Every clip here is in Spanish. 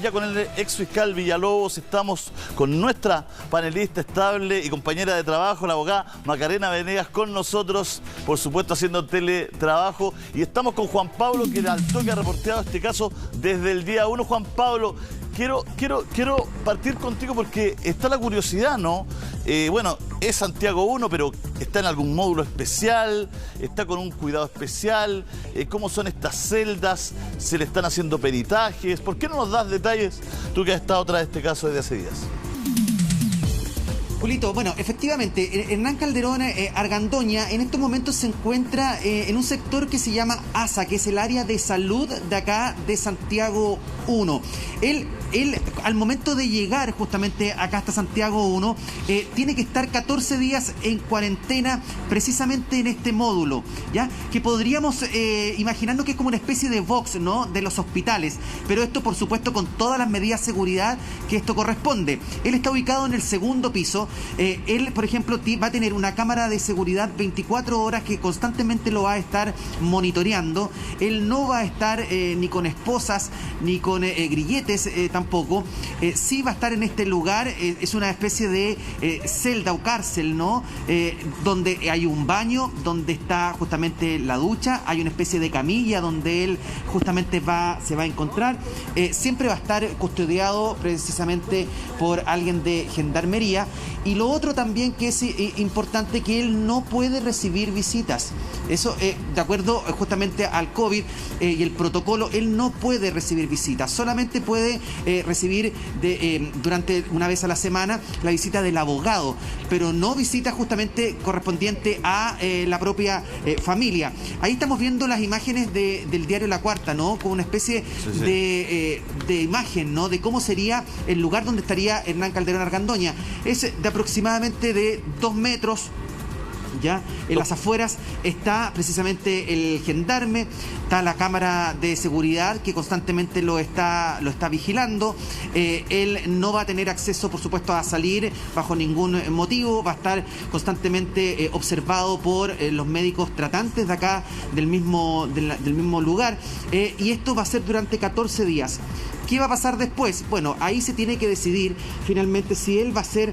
Ya con el ex fiscal Villalobos estamos con nuestra panelista estable y compañera de trabajo, la abogada Macarena Venegas, con nosotros, por supuesto haciendo teletrabajo, y estamos con Juan Pablo, que al toque ha reporteado este caso desde el día 1. Juan Pablo, quiero partir contigo porque está la curiosidad, ¿no? Bueno, es Santiago 1, pero está en algún módulo especial, está con un cuidado especial. ¿Cómo son estas celdas? ¿Se le están haciendo peritajes? ¿Por qué no nos das detalles, tú que has estado tras este caso desde hace días? Julito, bueno, efectivamente, Hernán Calderón Argandoña en estos momentos se encuentra en un sector que se llama ASA, que es el área de salud de acá de Santiago 1. Él, al momento de llegar justamente acá hasta Santiago 1, tiene que estar 14 días en cuarentena precisamente en este módulo, ¿ya? Que podríamos imaginarnos que es como una especie de box, ¿no?, de los hospitales, pero esto por supuesto con todas las medidas de seguridad que esto corresponde. Él está ubicado en el segundo piso. Él, por ejemplo, va a tener una cámara de seguridad 24 horas que constantemente lo va a estar monitoreando. Él no va a estar ni con esposas ni con grilletes tampoco. Sí va a estar en este lugar, es una especie de celda o cárcel, ¿no? Donde hay un baño, donde está justamente la ducha, hay una especie de camilla donde él justamente se va a encontrar. Siempre va a estar custodiado precisamente por alguien de gendarmería. Y lo otro también que es importante, que él no puede recibir visitas. Eso, de acuerdo justamente al COVID y el protocolo, él no puede recibir visitas. Solamente puede recibir durante una vez a la semana la visita del abogado, pero no visita justamente correspondiente a la propia familia. Ahí estamos viendo las imágenes del diario La Cuarta, ¿no? Con una especie de imagen, ¿no?, de cómo sería el lugar donde estaría Hernán Calderón Argandoña. Es de aproximadamente de 2 metros. ¿Ya? En las afueras está precisamente el gendarme, está la cámara de seguridad que constantemente lo está vigilando. Él no va a tener acceso, por supuesto, a salir bajo ningún motivo. Va a estar constantemente observado por los médicos tratantes de acá, del mismo lugar. Y esto va a ser durante 14 días. ¿Qué va a pasar después? Bueno, ahí se tiene que decidir finalmente si él va a ser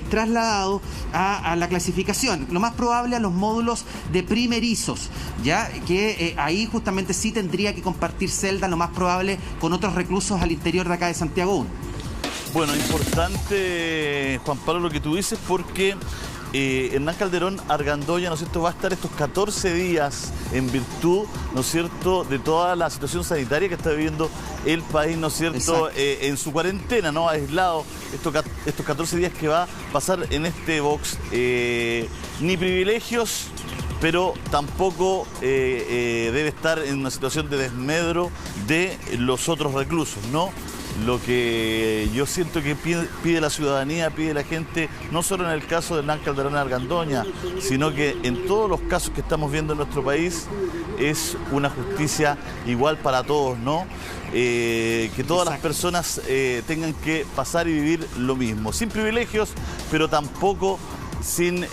trasladado a la clasificación. Lo más probable a los módulos de primerizos, ya que ahí justamente sí tendría que compartir celda, lo más probable, con otros reclusos al interior de acá de Santiago 1. Bueno, importante, Juan Pablo, lo que tú dices, porque Hernán Calderón Argandoña, ¿no es cierto?, va a estar estos 14 días en virtud, ¿no es cierto?, de toda la situación sanitaria que está viviendo el país, ¿no es cierto?, en su cuarentena, ¿no?, aislado, estos 14 días que va a pasar en este box. Ni privilegios, pero tampoco debe estar en una situación de desmedro de los otros reclusos, ¿no? Lo que yo siento que pide la ciudadanía, pide la gente, no solo en el caso de Hernán Calderón Argandoña, sino que en todos los casos que estamos viendo en nuestro país, es una justicia igual para todos, ¿no? Que todas las personas tengan que pasar y vivir lo mismo, sin privilegios, pero tampoco sin,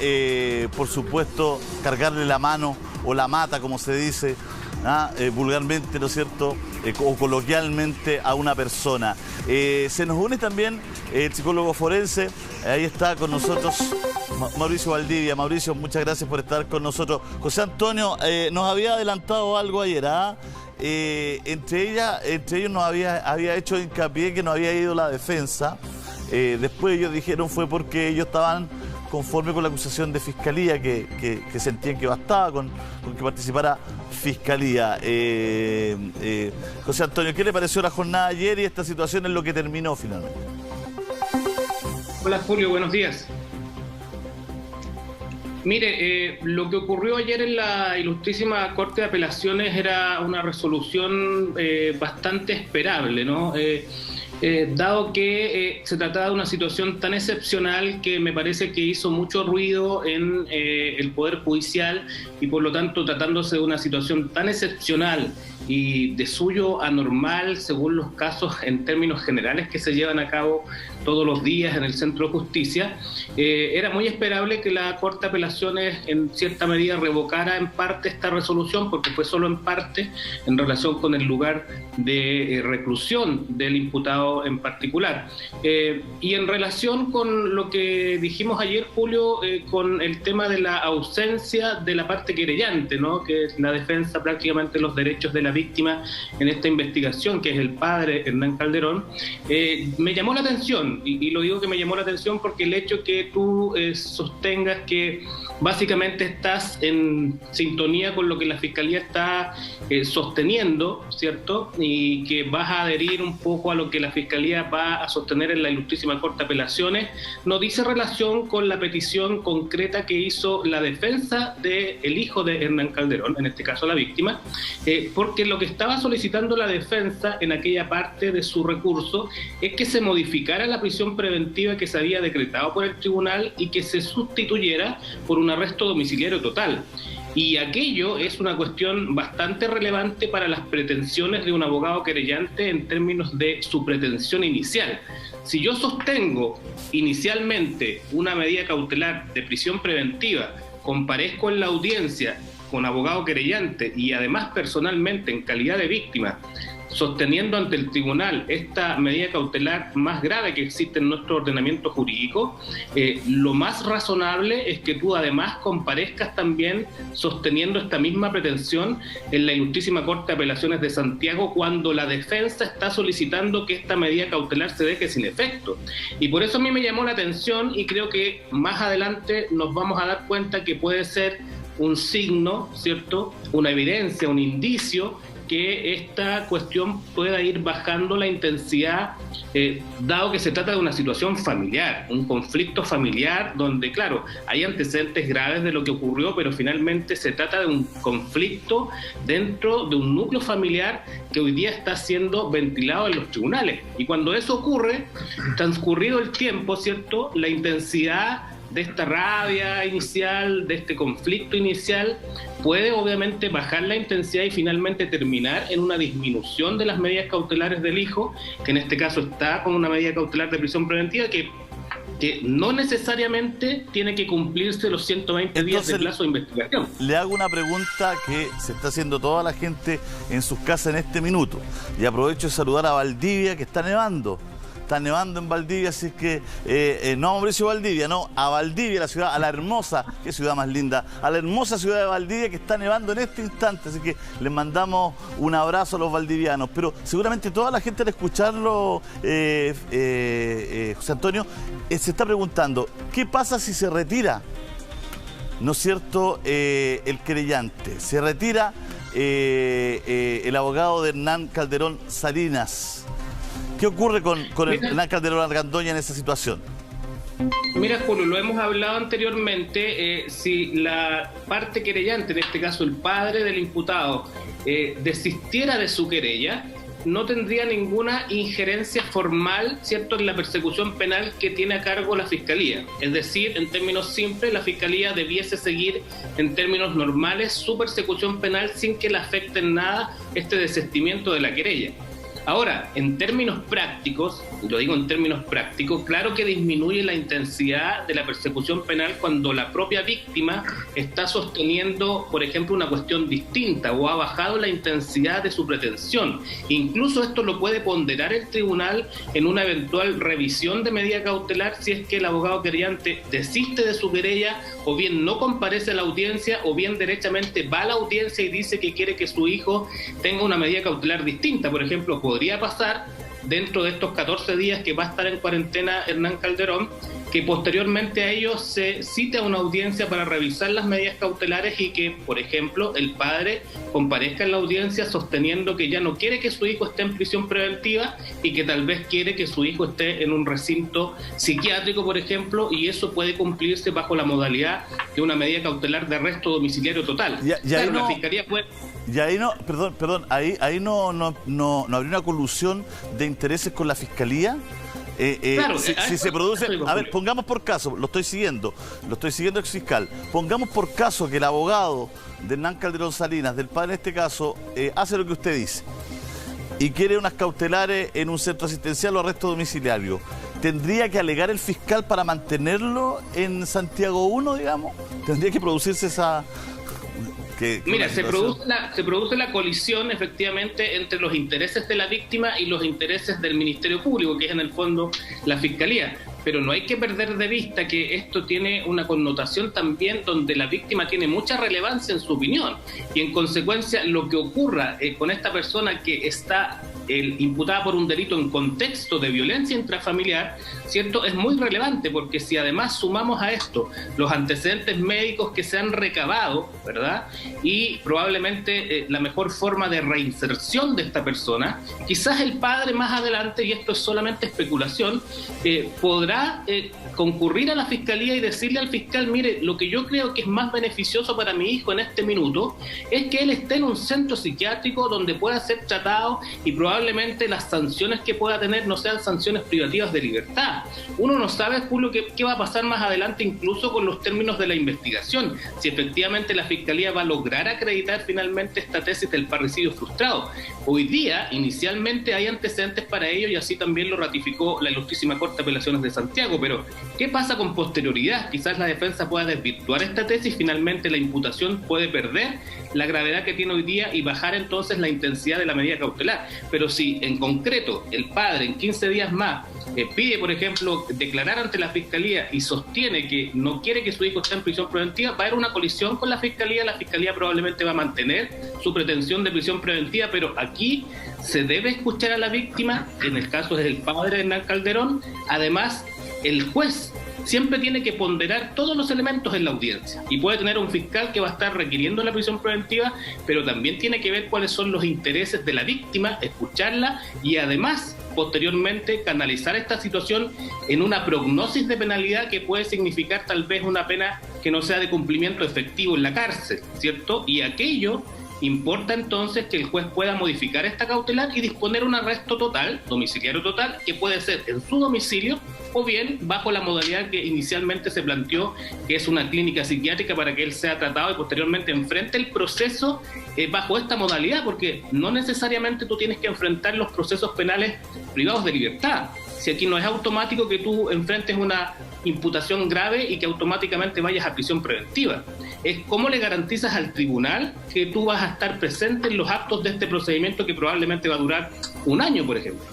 por supuesto, cargarle la mano o la mata, como se dice, vulgarmente, ¿no es cierto?, o coloquialmente a una persona. Se nos une también el psicólogo forense, ahí está con nosotros Mauricio Valdivia. Mauricio, muchas gracias por estar con nosotros. José Antonio nos había adelantado algo ayer, entre ellos nos había hecho hincapié que no había ido la defensa. Después ellos dijeron fue porque ellos estaban conforme con la acusación de Fiscalía, que sentían que bastaba con que participara Fiscalía. José Antonio, ¿qué le pareció la jornada ayer y esta situación en lo que terminó finalmente? Hola Julio, buenos días. Mire, lo que ocurrió ayer en la Ilustrísima Corte de Apelaciones era una resolución bastante esperable, ¿no? Dado que se trataba de una situación tan excepcional que me parece que hizo mucho ruido en el Poder Judicial, y por lo tanto, tratándose de una situación tan excepcional y de suyo anormal según los casos en términos generales que se llevan a cabo todos los días en el Centro de Justicia, era muy esperable que la Corte de Apelaciones en cierta medida revocara en parte esta resolución, porque fue solo en parte en relación con el lugar de reclusión del imputado imputado en particular. Y en relación con lo que dijimos ayer, Julio, con el tema de la ausencia de la parte querellante, ¿no?, que es la defensa prácticamente de los derechos de la víctima en esta investigación, que es el padre Hernán Calderón, me llamó la atención, y lo digo que me llamó la atención porque el hecho que tú sostengas que básicamente estás en sintonía con lo que la Fiscalía está sosteniendo, ¿cierto?, y que vas a adherir un poco a lo que la Fiscalía va a sostener en la Ilustrísima Corte de Apelaciones, no dice relación con la petición concreta que hizo la defensa del hijo de Hernán Calderón, en este caso la víctima, porque lo que estaba solicitando la defensa en aquella parte de su recurso es que se modificara la prisión preventiva que se había decretado por el tribunal y que se sustituyera por un arresto domiciliario total. Y aquello es una cuestión bastante relevante para las pretensiones de un abogado querellante en términos de su pretensión inicial. Si yo sostengo inicialmente una medida cautelar de prisión preventiva, comparezco en la audiencia con abogado querellante y además personalmente en calidad de víctima, sosteniendo ante el tribunal esta medida cautelar más grave que existe en nuestro ordenamiento jurídico, lo más razonable es que tú además comparezcas también sosteniendo esta misma pretensión en la Ilustrísima Corte de Apelaciones de Santiago cuando la defensa está solicitando que esta medida cautelar se deje sin efecto. Y por eso a mí me llamó la atención y creo que más adelante nos vamos a dar cuenta que puede ser un signo, ¿cierto?, una evidencia, un indicio que esta cuestión pueda ir bajando la intensidad, dado que se trata de una situación familiar, un conflicto familiar donde, claro, hay antecedentes graves de lo que ocurrió, pero finalmente se trata de un conflicto dentro de un núcleo familiar que hoy día está siendo ventilado en los tribunales. Y cuando eso ocurre, transcurrido el tiempo, ¿cierto?, la intensidad de esta rabia inicial, de este conflicto inicial, puede obviamente bajar la intensidad y finalmente terminar en una disminución de las medidas cautelares del hijo, que en este caso está con una medida cautelar de prisión preventiva que no necesariamente tiene que cumplirse los 120 días de plazo de investigación. Le hago una pregunta que se está haciendo toda la gente en sus casas en este minuto, y aprovecho de saludar a Valdivia, que está nevando. Está nevando en Valdivia, así que no a Mauricio Valdivia, no, a Valdivia, la ciudad, a la hermosa, qué ciudad más linda, a la hermosa ciudad de Valdivia que está nevando en este instante, así que les mandamos un abrazo a los valdivianos. Pero seguramente toda la gente al escucharlo, José Antonio, se está preguntando, ¿qué pasa si se retira, no es cierto, el querellante? Se retira el abogado de Hernán Calderón Salinas. ¿Qué ocurre con Hernán Calderón Argandoña en esa situación? Mira, Julio, lo hemos hablado anteriormente, si la parte querellante, en este caso el padre del imputado, desistiera de su querella, no tendría ninguna injerencia formal, ¿cierto?, en la persecución penal que tiene a cargo la Fiscalía. Es decir, en términos simples, la Fiscalía debiese seguir en términos normales su persecución penal sin que le afecte en nada este desistimiento de la querella. Ahora, en términos prácticos, lo digo en términos prácticos, claro que disminuye la intensidad de la persecución penal cuando la propia víctima está sosteniendo, por ejemplo, una cuestión distinta o ha bajado la intensidad de su pretensión. Incluso esto lo puede ponderar el tribunal en una eventual revisión de medida cautelar si es que el abogado querellante desiste de su querella o bien no comparece a la audiencia o bien derechamente va a la audiencia y dice que quiere que su hijo tenga una medida cautelar distinta. Por ejemplo, podría pasar dentro de estos 14 días que va a estar en cuarentena Hernán Calderón, que posteriormente a ellos se cite a una audiencia para revisar las medidas cautelares y que, por ejemplo, el padre comparezca en la audiencia sosteniendo que ya no quiere que su hijo esté en prisión preventiva y que tal vez quiere que su hijo esté en un recinto psiquiátrico, por ejemplo, y eso puede cumplirse bajo la modalidad de una medida cautelar de arresto domiciliario total. Claro, la Fiscalía puede... Y ahí no, perdón, ahí no habría una colusión de intereses con la Fiscalía. Claro, si se produce, a ver, pongamos por caso, lo estoy siguiendo ex fiscal, pongamos por caso que el abogado de Hernán Calderón Salinas, del padre en este caso, hace lo que usted dice y quiere unas cautelares en un centro asistencial o arresto domiciliario. ¿Tendría que alegar el fiscal para mantenerlo en Santiago 1, digamos? ¿Tendría que producirse esa...? Mira, se produce la colisión efectivamente entre los intereses de la víctima y los intereses del Ministerio Público, que es en el fondo la Fiscalía. Pero no hay que perder de vista que esto tiene una connotación también donde la víctima tiene mucha relevancia en su opinión, y en consecuencia lo que ocurra con esta persona que está imputada por un delito en contexto de violencia intrafamiliar, ¿cierto?, es muy relevante, porque si además sumamos a esto los antecedentes médicos que se han recabado, ¿verdad?, y probablemente la mejor forma de reinserción de esta persona, quizás el padre más adelante, y esto es solamente especulación, podrá concurrir a la fiscalía y decirle al fiscal: mire, lo que yo creo que es más beneficioso para mi hijo en este minuto es que él esté en un centro psiquiátrico donde pueda ser tratado, y probablemente las sanciones que pueda tener no sean sanciones privativas de libertad. Uno no sabe, Julio, qué va a pasar más adelante, incluso con los términos de la investigación, si efectivamente la fiscalía va a lograr acreditar finalmente esta tesis del parricidio frustrado. Hoy día, inicialmente, hay antecedentes para ello, y así también lo ratificó la Ilustrísima Corte de Apelaciones de Santiago, pero ¿qué pasa con posterioridad? Quizás la defensa pueda desvirtuar esta tesis, finalmente la imputación puede perder la gravedad que tiene hoy día y bajar entonces la intensidad de la medida cautelar. Pero si en concreto el padre en 15 días más pide, por ejemplo, declarar ante la fiscalía y sostiene que no quiere que su hijo esté en prisión preventiva, va a haber una colisión con la fiscalía probablemente va a mantener su pretensión de prisión preventiva, pero aquí se debe escuchar a la víctima, en el caso es el padre de Hernán Calderón. Además, el juez siempre tiene que ponderar todos los elementos en la audiencia, y puede tener un fiscal que va a estar requiriendo la prisión preventiva, pero también tiene que ver cuáles son los intereses de la víctima, escucharla y además posteriormente canalizar esta situación en una prognosis de penalidad que puede significar tal vez una pena que no sea de cumplimiento efectivo en la cárcel, ¿cierto? Y aquello importa entonces que el juez pueda modificar esta cautelar y disponer un arresto total, domiciliario total, que puede ser en su domicilio o bien bajo la modalidad que inicialmente se planteó, que es una clínica psiquiátrica, para que él sea tratado y posteriormente enfrente el proceso bajo esta modalidad, porque no necesariamente tú tienes que enfrentar los procesos penales privados de libertad. Si aquí no es automático que tú enfrentes una imputación grave y que automáticamente vayas a prisión preventiva. Es cómo le garantizas al tribunal que tú vas a estar presente en los actos de este procedimiento, que probablemente va a durar un año, por ejemplo.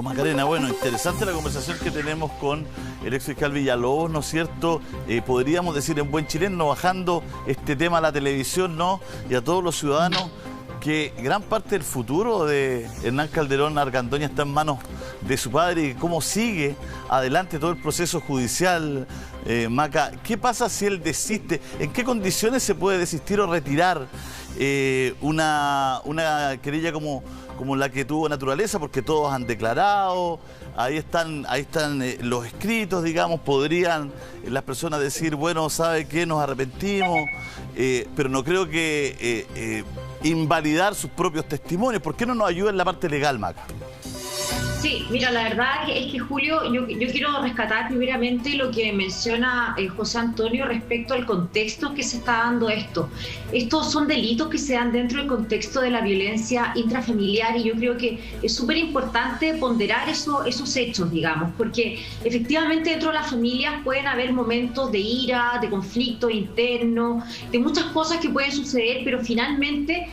Macarena, bueno, interesante la conversación que tenemos con el ex fiscal Villalobos, ¿no es cierto? Podríamos decir en buen chileno, bajando este tema a la televisión, ¿no?, y a todos los ciudadanos, que gran parte del futuro de Hernán Calderón Argandoña está en manos de su padre, y cómo sigue adelante todo el proceso judicial. Maca, ¿qué pasa si él desiste? ¿En qué condiciones se puede desistir o retirar una querella como la que tuvo Naturaleza? Porque todos han declarado, ahí están los escritos, digamos. Podrían las personas decir: bueno, ¿sabe qué? Nos arrepentimos, pero no creo que invalidar sus propios testimonios. ¿Por qué no nos ayuda en la parte legal, Maca? Sí, mira, la verdad es que, Julio, yo quiero rescatar primeramente lo que menciona José Antonio respecto al contexto que se está dando esto. Estos son delitos que se dan dentro del contexto de la violencia intrafamiliar, y yo creo que es súper importante ponderar esos hechos, digamos, porque efectivamente dentro de las familias pueden haber momentos de ira, de conflicto interno, de muchas cosas que pueden suceder, pero finalmente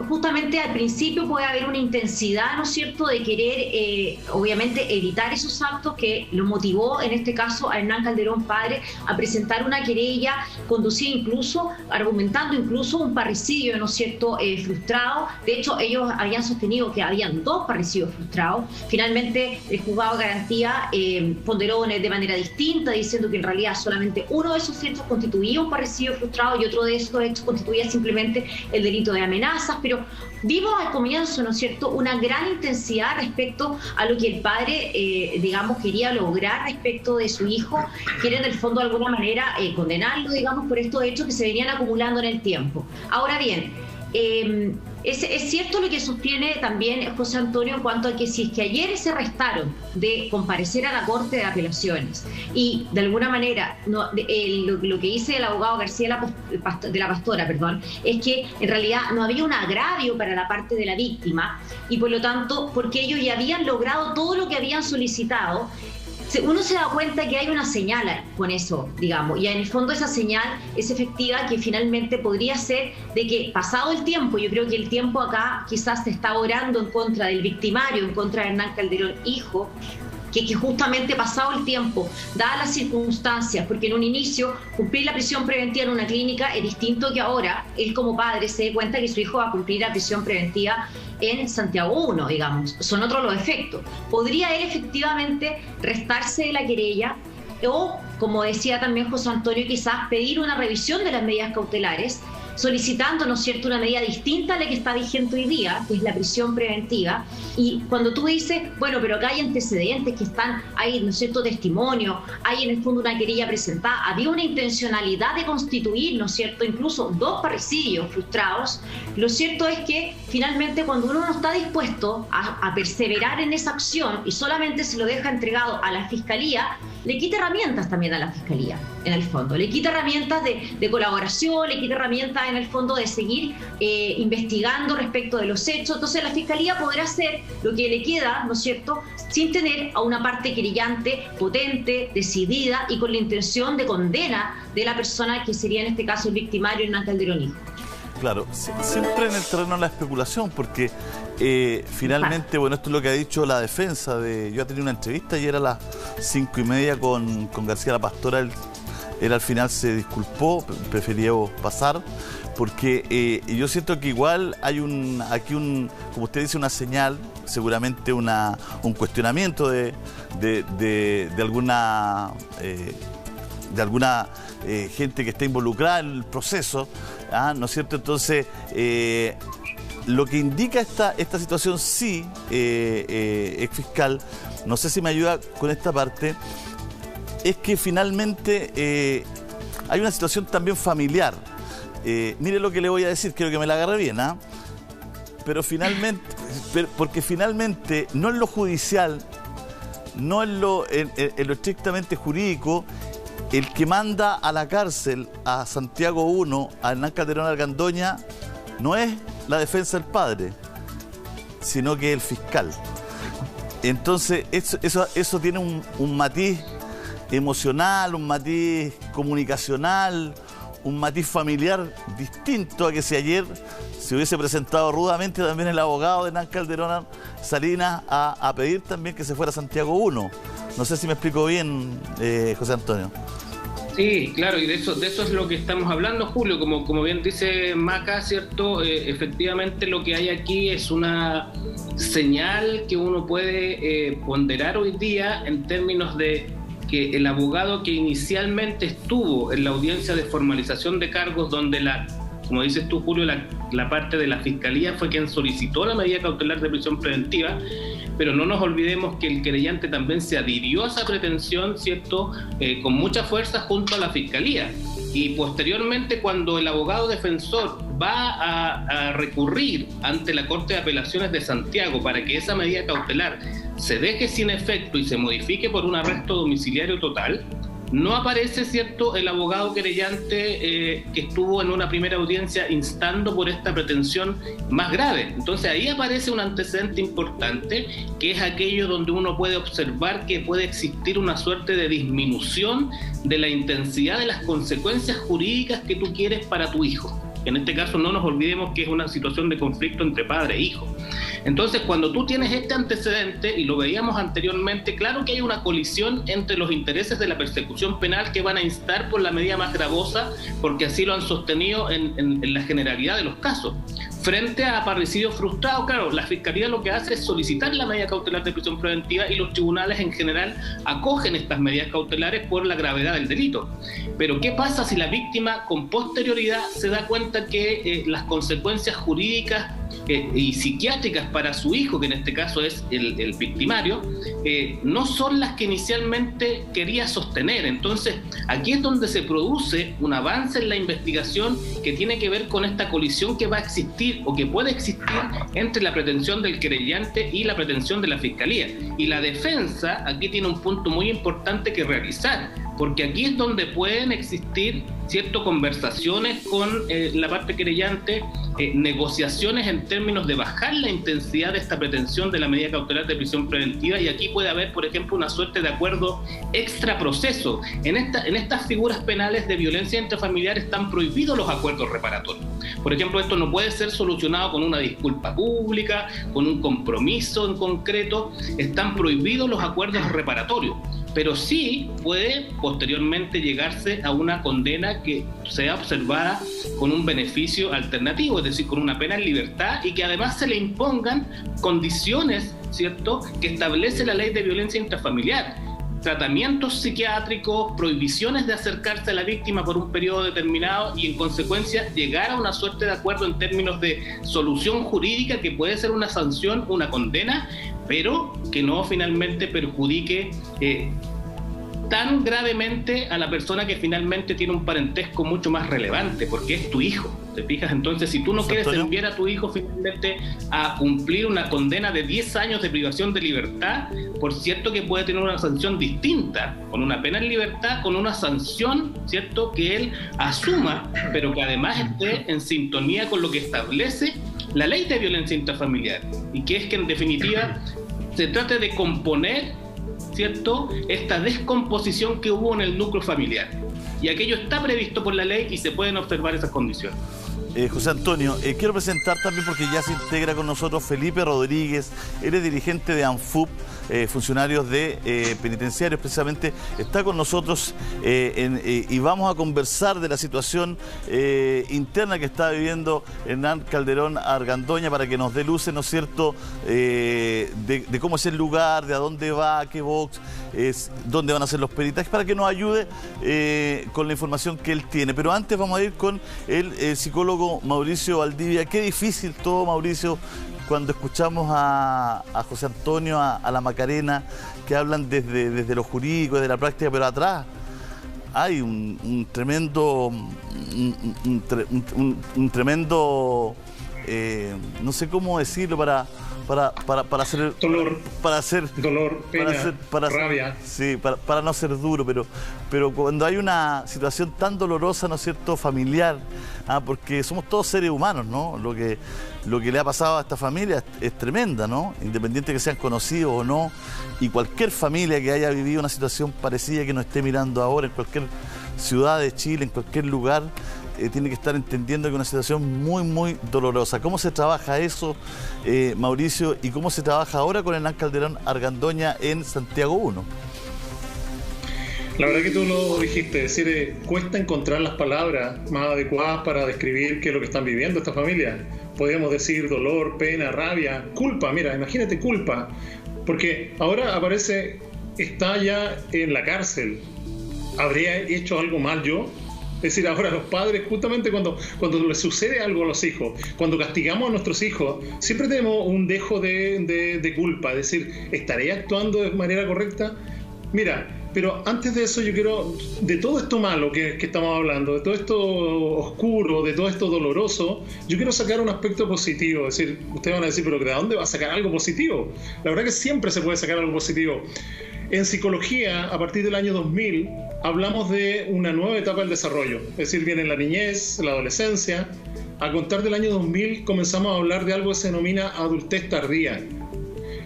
justamente al principio puede haber una intensidad, ¿no es cierto?, de querer obviamente evitar esos actos que lo motivó en este caso a Hernán Calderón padre a presentar una querella conducida incluso, argumentando incluso un parricidio, ¿no es cierto?, frustrado. De hecho, ellos habían sostenido que habían 2 parricidios frustrados. Finalmente el juzgado de garantía ponderó de manera distinta, diciendo que en realidad solamente uno de esos hechos constituía un parricidio frustrado y otro de esos hechos constituía simplemente el delito de amenazas, pero vimos al comienzo, ¿no es cierto?, una gran intensidad respecto a lo que el padre, digamos, quería lograr respecto de su hijo. Quiere en el fondo de alguna manera condenarlo, digamos, por estos hechos que se venían acumulando en el tiempo. Ahora bien, es cierto lo que sostiene también José Antonio en cuanto a que si es que ayer se restaron de comparecer a la Corte de Apelaciones y de alguna manera lo que dice el abogado García de la Pastora, es que en realidad no había un agravio para la parte de la víctima, y por lo tanto, porque ellos ya habían logrado todo lo que habían solicitado, uno se da cuenta que hay una señal con eso, digamos, y en el fondo esa señal es efectiva, que finalmente podría ser de que pasado el tiempo, yo creo que el tiempo acá quizás se está orando en contra del victimario, en contra de Hernán Calderón hijo, que justamente pasado el tiempo, dadas las circunstancias, porque en un inicio cumplir la prisión preventiva en una clínica es distinto que ahora él como padre se dé cuenta que su hijo va a cumplir la prisión preventiva en Santiago 1, digamos. Son otros los efectos. ¿Podría él efectivamente restarse de la querella o, como decía también José Antonio, quizás pedir una revisión de las medidas cautelares, solicitando, ¿no es cierto?, una medida distinta a la que está vigente hoy día, que es la prisión preventiva? Y cuando tú dices, bueno, pero acá hay antecedentes que están, hay, ¿no es cierto?, testimonio, hay en el fondo una querella presentada, había una intencionalidad de constituir, ¿no es cierto?, incluso 2 parricidios frustrados. Lo cierto es que finalmente cuando uno no está dispuesto a perseverar en esa acción y solamente se lo deja entregado a la Fiscalía, le quita herramientas también a la Fiscalía, en el fondo. Le quita herramientas de colaboración, le quita herramientas en el fondo de seguir investigando respecto de los hechos. Entonces la Fiscalía podrá hacer lo que le queda, ¿no es cierto?, sin tener a una parte querellante potente, decidida y con la intención de condena de la persona que sería en este caso el victimario Hernán Calderón hijo. Claro, siempre en el terreno de la especulación, porque finalmente, bueno, esto es lo que ha dicho la defensa. Yo he tenido una entrevista ayer a las 5:30 con García La Pastora. Él al final se disculpó, prefirió pasar, porque yo siento que igual hay aquí como usted dice, una señal, seguramente un cuestionamiento de alguna gente que está involucrada en el proceso, ¿no es cierto? Entonces, lo que indica esta situación, sí, ex fiscal, no sé si me ayuda con esta parte, es que finalmente hay una situación también familiar. Mire lo que le voy a decir, quiero que me la agarre bien, pero finalmente, porque finalmente no en lo judicial, no en lo estrictamente jurídico, el que manda a la cárcel a Santiago 1, a Hernán Calderón Argandoña, no es la defensa del padre, sino que es el fiscal. Entonces, eso tiene un matiz emocional, un matiz comunicacional, un matiz familiar distinto a que si ayer se hubiese presentado rudamente también el abogado de Hernán Calderón Salinas a pedir también que se fuera a Santiago 1. No sé si me explico bien, José Antonio. Sí, claro, y de eso es lo que estamos hablando, Julio. Como bien dice Maca, ¿cierto? Efectivamente lo que hay aquí es una señal que uno puede ponderar hoy día en términos de que el abogado que inicialmente estuvo en la audiencia de formalización de cargos, donde como dices tú, Julio, la parte de la Fiscalía fue quien solicitó la medida cautelar de prisión preventiva, pero no nos olvidemos que el querellante también se adhirió a esa pretensión, ¿cierto?, con mucha fuerza junto a la Fiscalía. Y posteriormente, cuando el abogado defensor va a recurrir ante la Corte de Apelaciones de Santiago para que esa medida cautelar se deje sin efecto y se modifique por un arresto domiciliario total, no aparece, ¿cierto?, el abogado querellante que estuvo en una primera audiencia instando por esta pretensión más grave. Entonces ahí aparece un antecedente importante, que es aquello donde uno puede observar que puede existir una suerte de disminución de la intensidad de las consecuencias jurídicas que tú quieres para tu hijo. En este caso no nos olvidemos que es una situación de conflicto entre padre e hijo. Entonces, cuando tú tienes este antecedente, y lo veíamos anteriormente, claro que hay una colisión entre los intereses de la persecución penal que van a instar por la medida más gravosa, porque así lo han sostenido en la generalidad de los casos. Frente a parricidios frustrados, claro, la Fiscalía lo que hace es solicitar la medida cautelar de prisión preventiva y los tribunales en general acogen estas medidas cautelares por la gravedad del delito. Pero ¿qué pasa si la víctima con posterioridad se da cuenta que las consecuencias jurídicas y psiquiátricas para su hijo, que en este caso es el victimario, no son las que inicialmente quería sostener? Entonces, aquí es donde se produce un avance en la investigación que tiene que ver con esta colisión que va a existir o que puede existir entre la pretensión del querellante y la pretensión de la Fiscalía. Y la defensa aquí tiene un punto muy importante que realizar, porque aquí es donde pueden existir ciertas conversaciones con la parte querellante negociaciones en términos de bajar la intensidad de esta pretensión de la medida cautelar de prisión preventiva, y aquí puede haber, por ejemplo, una suerte de acuerdo extraproceso. En estas figuras penales de violencia intrafamiliar están prohibidos los acuerdos reparatorios. Por ejemplo, esto no puede ser solucionado con una disculpa pública, con un compromiso en concreto. Están prohibidos los acuerdos reparatorios, pero sí puede posteriormente llegarse a una condena que sea observada con un beneficio alternativo, es decir, con una pena en libertad, y que además se le impongan condiciones, ¿cierto?, que establece la ley de violencia intrafamiliar: tratamientos psiquiátricos, prohibiciones de acercarse a la víctima por un periodo determinado, y en consecuencia llegar a una suerte de acuerdo en términos de solución jurídica que puede ser una sanción, una condena, pero que no finalmente perjudique tan gravemente a la persona que finalmente tiene un parentesco mucho más relevante, porque es tu hijo, ¿te fijas? Entonces, si tú no quieres enviar a tu hijo finalmente a cumplir una condena de 10 años de privación de libertad, por cierto que puede tener una sanción distinta, con una pena en libertad, con una sanción, ¿cierto?, que él asuma, pero que además esté en sintonía con lo que establece la ley de violencia intrafamiliar, y que es que en definitiva se trate de componer, ¿cierto?, esta descomposición que hubo en el núcleo familiar. Y aquello está previsto por la ley y se pueden observar esas condiciones. José Antonio, quiero presentar también, porque ya se integra con nosotros, Felipe Rodríguez. Él es dirigente de ANFUP, funcionarios de penitenciarios, precisamente está con nosotros y vamos a conversar de la situación interna que está viviendo Hernán Calderón Argandoña, para que nos dé luces, ¿no es cierto?, de cómo es el lugar, de a dónde va, qué box, dónde van a ser los peritajes, para que nos ayude con la información que él tiene. Pero antes vamos a ir con el psicólogo Mauricio Valdivia. Qué difícil todo, Mauricio, cuando escuchamos a José Antonio, a la Macarena, que hablan desde lo jurídico, desde la práctica, pero atrás hay un tremendo, no sé cómo decirlo para hacer dolor, pena, rabia. Sí, para no ser duro, pero cuando hay una situación tan dolorosa, ¿no es cierto?, familiar, porque somos todos seres humanos, ¿no? Lo que le ha pasado a esta familia es tremenda, ¿no? Independiente que sean conocidos o no, y cualquier familia que haya vivido una situación parecida, que nos esté mirando ahora en cualquier ciudad de Chile, en cualquier lugar, tiene que estar entendiendo que es una situación muy, muy dolorosa. ¿Cómo se trabaja eso, Mauricio, y cómo se trabaja ahora con Hernán Calderón Argandoña en Santiago 1? La verdad que tú lo dijiste, es decir, cuesta encontrar las palabras más adecuadas para describir qué es lo que están viviendo esta familia. Podríamos decir dolor, pena, rabia, culpa. Mira, imagínate, culpa, porque ahora aparece, está ya en la cárcel. ¿Habría hecho algo mal yo? Es decir, ahora los padres, justamente cuando les sucede algo a los hijos, cuando castigamos a nuestros hijos, siempre tenemos un dejo de culpa, es decir, ¿estaré actuando de manera correcta? Mira, pero antes de eso yo quiero, de todo esto malo que estamos hablando, de todo esto oscuro, de todo esto doloroso, yo quiero sacar un aspecto positivo. Es decir, ustedes van a decir, pero ¿de dónde va a sacar algo positivo? La verdad que siempre se puede sacar algo positivo. En psicología, a partir del año 2000, hablamos de una nueva etapa del desarrollo. Es decir, viene la niñez, la adolescencia. A contar del año 2000 comenzamos a hablar de algo que se denomina adultez tardía.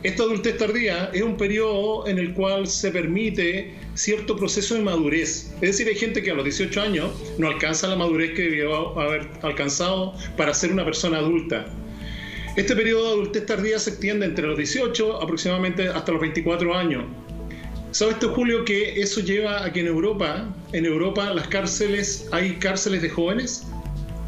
Esta adultez tardía es un periodo en el cual se permite cierto proceso de madurez. Es decir, hay gente que a los 18 años no alcanza la madurez que debió haber alcanzado para ser una persona adulta. Este periodo de adultez tardía se extiende entre los 18 aproximadamente hasta los 24 años. ¿Sabes tú, Julio, que eso lleva a que en Europa las cárceles, hay cárceles de jóvenes?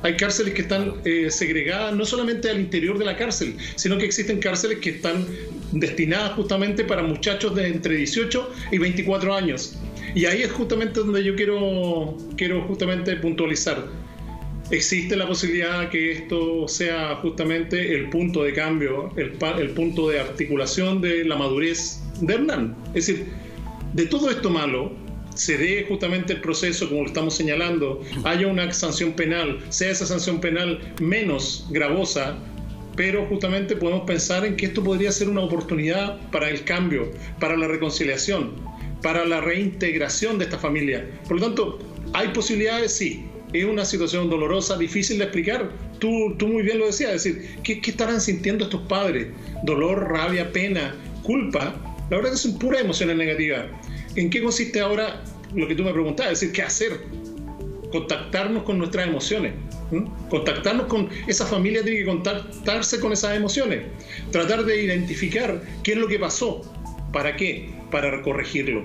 Hay cárceles que están segregadas no solamente al interior de la cárcel, sino que existen cárceles que están destinadas justamente para muchachos de entre 18 y 24 años. Y ahí es justamente donde yo quiero justamente puntualizar. Existe la posibilidad que esto sea justamente el punto de cambio, el punto de articulación de la madurez de Hernán. Es decir, de todo esto malo, se dé justamente el proceso, como lo estamos señalando, haya una sanción penal, sea esa sanción penal menos gravosa, pero justamente podemos pensar en que esto podría ser una oportunidad para el cambio, para la reconciliación, para la reintegración de esta familia. Por lo tanto, ¿hay posibilidades? Sí. es una situación dolorosa, difícil de explicar. Tú muy bien lo decías, es decir, ¿qué estarán sintiendo estos padres? Dolor, rabia, pena, culpa. La verdad que son puras emociones negativas. ¿En qué consiste ahora lo que tú me preguntabas? Es decir, ¿qué hacer? Contactarnos con nuestras emociones. Contactarnos con esa familia, tiene que contactarse con esas emociones, tratar de identificar qué es lo que pasó, para qué, para corregirlo.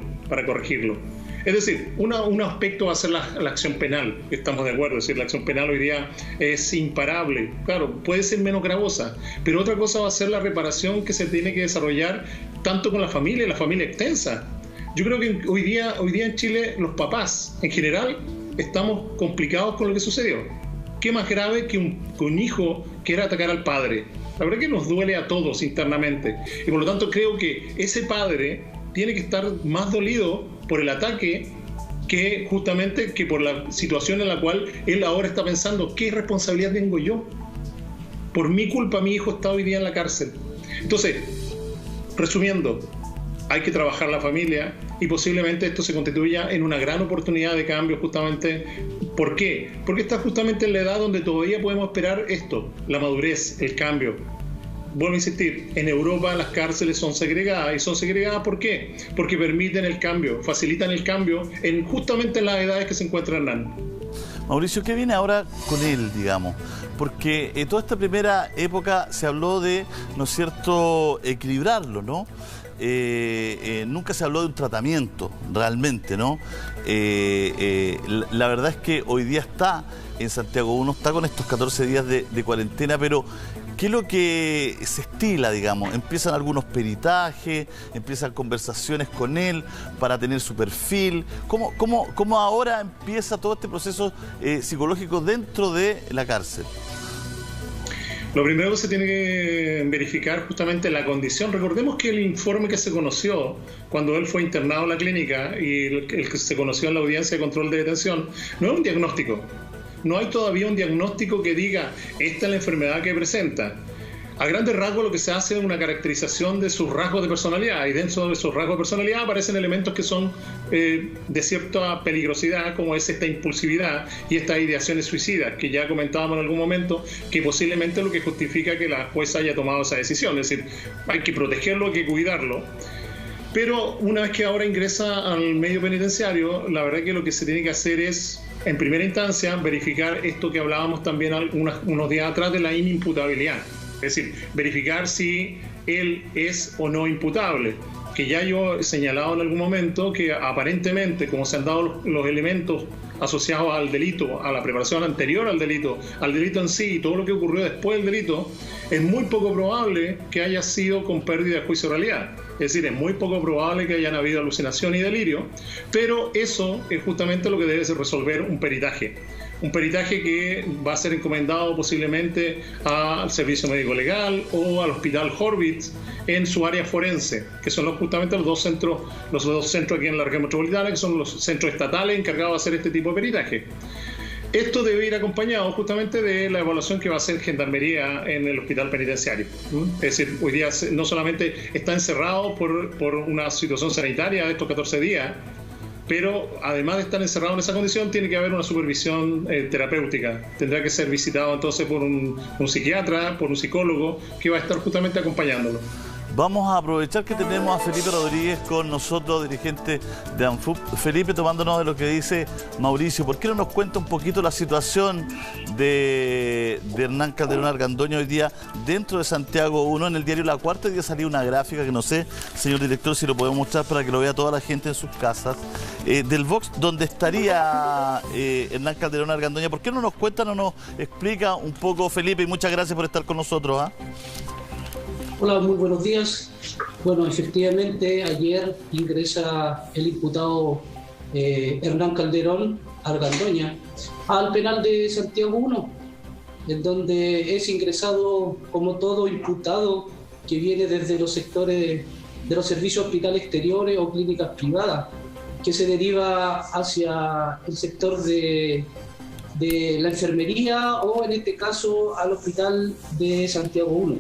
Es decir, un aspecto va a ser la acción penal, estamos de acuerdo, es decir, la acción penal hoy día es imparable, claro, puede ser menos gravosa, pero otra cosa va a ser la reparación que se tiene que desarrollar tanto con la familia y la familia extensa. Yo creo que hoy día en Chile los papás en general estamos complicados con lo que sucedió. ¿Qué más grave que un hijo quiera atacar al padre? La verdad que nos duele a todos internamente. Y por lo tanto creo que ese padre tiene que estar más dolido por el ataque que justamente que por la situación en la cual él ahora está pensando, ¿qué responsabilidad tengo yo? Por mi culpa mi hijo está hoy día en la cárcel. Entonces, resumiendo, hay que trabajar la familia y posiblemente esto se constituya en una gran oportunidad de cambio justamente. ¿Por qué? Porque está justamente en la edad donde todavía podemos esperar esto, la madurez, el cambio. Vuelvo a insistir, en Europa las cárceles son segregadas. ¿Y son segregadas por qué? Porque permiten el cambio, facilitan el cambio justamente en las edades que se encuentra Hernán. Mauricio, ¿qué viene ahora con él, digamos? Porque en toda esta primera época se habló de, ¿no es cierto?, equilibrarlo, ¿no? Nunca se habló de un tratamiento, realmente, ¿no? La verdad es que hoy día está en Santiago 1, está con estos 14 días de cuarentena, pero ¿qué es lo que se estila, digamos? Empiezan algunos peritajes, empiezan conversaciones con él para tener su perfil. ¿Cómo ahora empieza todo este proceso psicológico dentro de la cárcel? Lo primero que se tiene que verificar justamente la condición. Recordemos que el informe que se conoció cuando él fue internado en la clínica y el que se conoció en la audiencia de control de detención no es un diagnóstico. No hay todavía un diagnóstico que diga esta es la enfermedad que presenta. A grandes rasgos lo que se hace es una caracterización de sus rasgos de personalidad y dentro de esos rasgos de personalidad aparecen elementos que son de cierta peligrosidad, como es esta impulsividad y estas ideaciones suicidas que ya comentábamos en algún momento, que posiblemente es lo que justifica que la jueza haya tomado esa decisión. Es decir, hay que protegerlo, hay que cuidarlo. Pero una vez que ahora ingresa al medio penitenciario, la verdad que lo que se tiene que hacer es, en primera instancia, verificar esto que hablábamos también unos días atrás de la inimputabilidad. Es decir, verificar si él es o no imputable. Que ya yo he señalado en algún momento que aparentemente, como se han dado los elementos asociados al delito, a la preparación anterior al delito en sí y todo lo que ocurrió después del delito, es muy poco probable que haya sido con pérdida de juicio de realidad. Es decir, es muy poco probable que hayan habido alucinación y delirio, pero eso es justamente lo que debe resolver un peritaje. Un peritaje que va a ser encomendado posiblemente al Servicio Médico Legal o al Hospital Horvitz en su área forense, que son justamente los dos centros aquí en la región metropolitana, que son los centros estatales encargados de hacer este tipo de peritaje. Esto debe ir acompañado justamente de la evaluación que va a hacer Gendarmería en el hospital penitenciario. Es decir, hoy día no solamente está encerrado por una situación sanitaria de estos 14 días, pero además de estar encerrado en esa condición, tiene que haber una supervisión terapéutica. Tendrá que ser visitado entonces por un psiquiatra, por un psicólogo, que va a estar justamente acompañándolo. Vamos a aprovechar que tenemos a Felipe Rodríguez con nosotros, dirigente de ANFUP. Felipe, tomándonos de lo que dice Mauricio, ¿por qué no nos cuenta un poquito la situación de Hernán Calderón Argandoña hoy día dentro de Santiago 1? En el diario La Cuarta hoy día salió una gráfica que no sé, señor director, si lo podemos mostrar para que lo vea toda la gente en sus casas, del Vox, donde estaría Hernán Calderón Argandoña. ¿Por qué no nos cuenta, no nos explica un poco, Felipe? Y muchas gracias por estar con nosotros. Hola, muy buenos días. Bueno, efectivamente, ayer ingresa el imputado Hernán Calderón Argandoña al penal de Santiago 1, en donde es ingresado como todo imputado que viene desde los sectores de los servicios hospitales exteriores o clínicas privadas, que se deriva hacia el sector de la enfermería o en este caso al hospital de Santiago 1.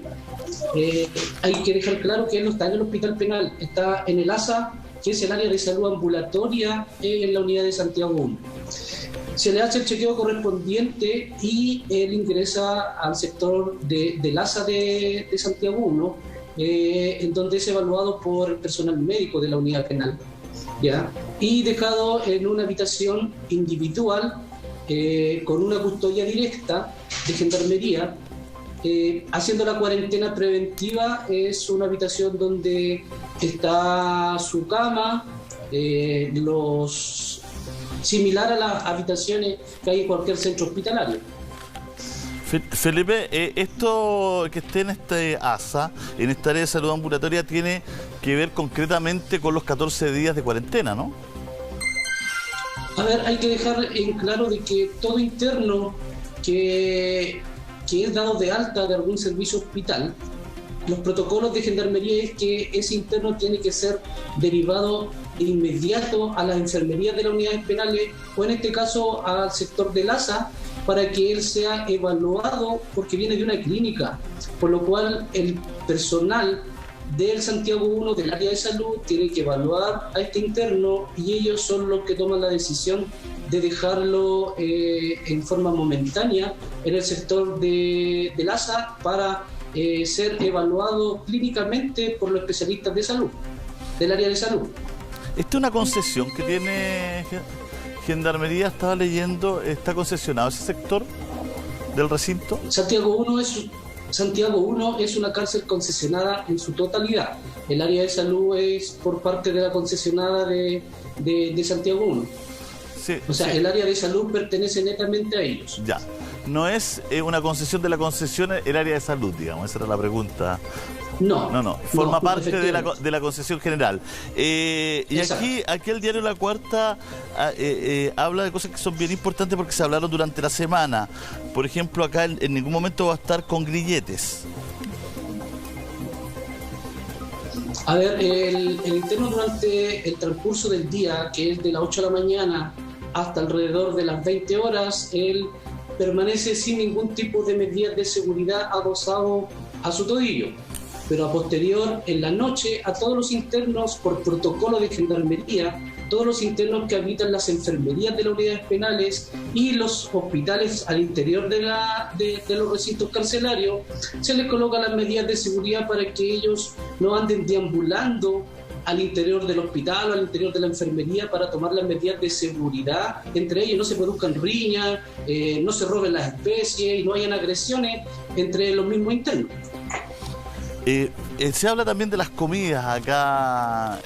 Hay que dejar claro que él no está en el hospital penal, está en el ASA, que es el área de salud ambulatoria en la unidad de Santiago 1. se le hace el chequeo correspondiente y él ingresa al sector del ASA de Santiago 1, en donde es evaluado por el personal médico de la unidad penal, ¿ya? Y dejado en una habitación individual con una custodia directa de gendarmería, haciendo la cuarentena preventiva. Es una habitación donde está su cama, similar a las habitaciones que hay en cualquier centro hospitalario. Felipe, esto que esté en este ASA, en esta área de salud ambulatoria, tiene que ver concretamente con los 14 días de cuarentena, ¿no? A ver, hay que dejar en claro de que todo interno que es dado de alta de algún servicio hospital, los protocolos de gendarmería es que ese interno tiene que ser derivado de inmediato a las enfermerías de las unidades penales, o en este caso al sector del ASA, para que él sea evaluado, porque viene de una clínica, por lo cual el personal del Santiago 1 del área de salud tiene que evaluar a este interno, y ellos son los que toman la decisión de dejarlo en forma momentánea en el sector del ASA para ser evaluado clínicamente por los especialistas de salud, del área de salud. Esta es una concesión que tiene Gendarmería, estaba leyendo, ¿está concesionado ese sector del recinto? Santiago 1 es una cárcel concesionada en su totalidad. El área de salud es por parte de la concesionada de Santiago 1. Sí, o sea, sí. El área de salud pertenece netamente a ellos. Ya. No es una concesión de la concesión el área de salud, digamos, esa era la pregunta. No, forma parte de la concesión general. Y aquí el diario La Cuarta habla de cosas que son bien importantes porque se hablaron durante la semana. Por ejemplo, acá en ningún momento va a estar con grilletes. A ver, el interno durante el transcurso del día, que es de las 8 de la mañana hasta alrededor de las 20 horas, él permanece sin ningún tipo de medidas de seguridad adosado a su tobillo. Pero a posterior, en la noche, a todos los internos, por protocolo de gendarmería, todos los internos que habitan las enfermerías de las unidades penales y los hospitales al interior de los recintos carcelarios, se les colocan las medidas de seguridad para que ellos no anden deambulando al interior del hospital o al interior de la enfermería para tomar las medidas de seguridad. Entre ellos no se produzcan riñas, no se roben las especies y no hayan agresiones entre los mismos internos. Se habla también de las comidas acá,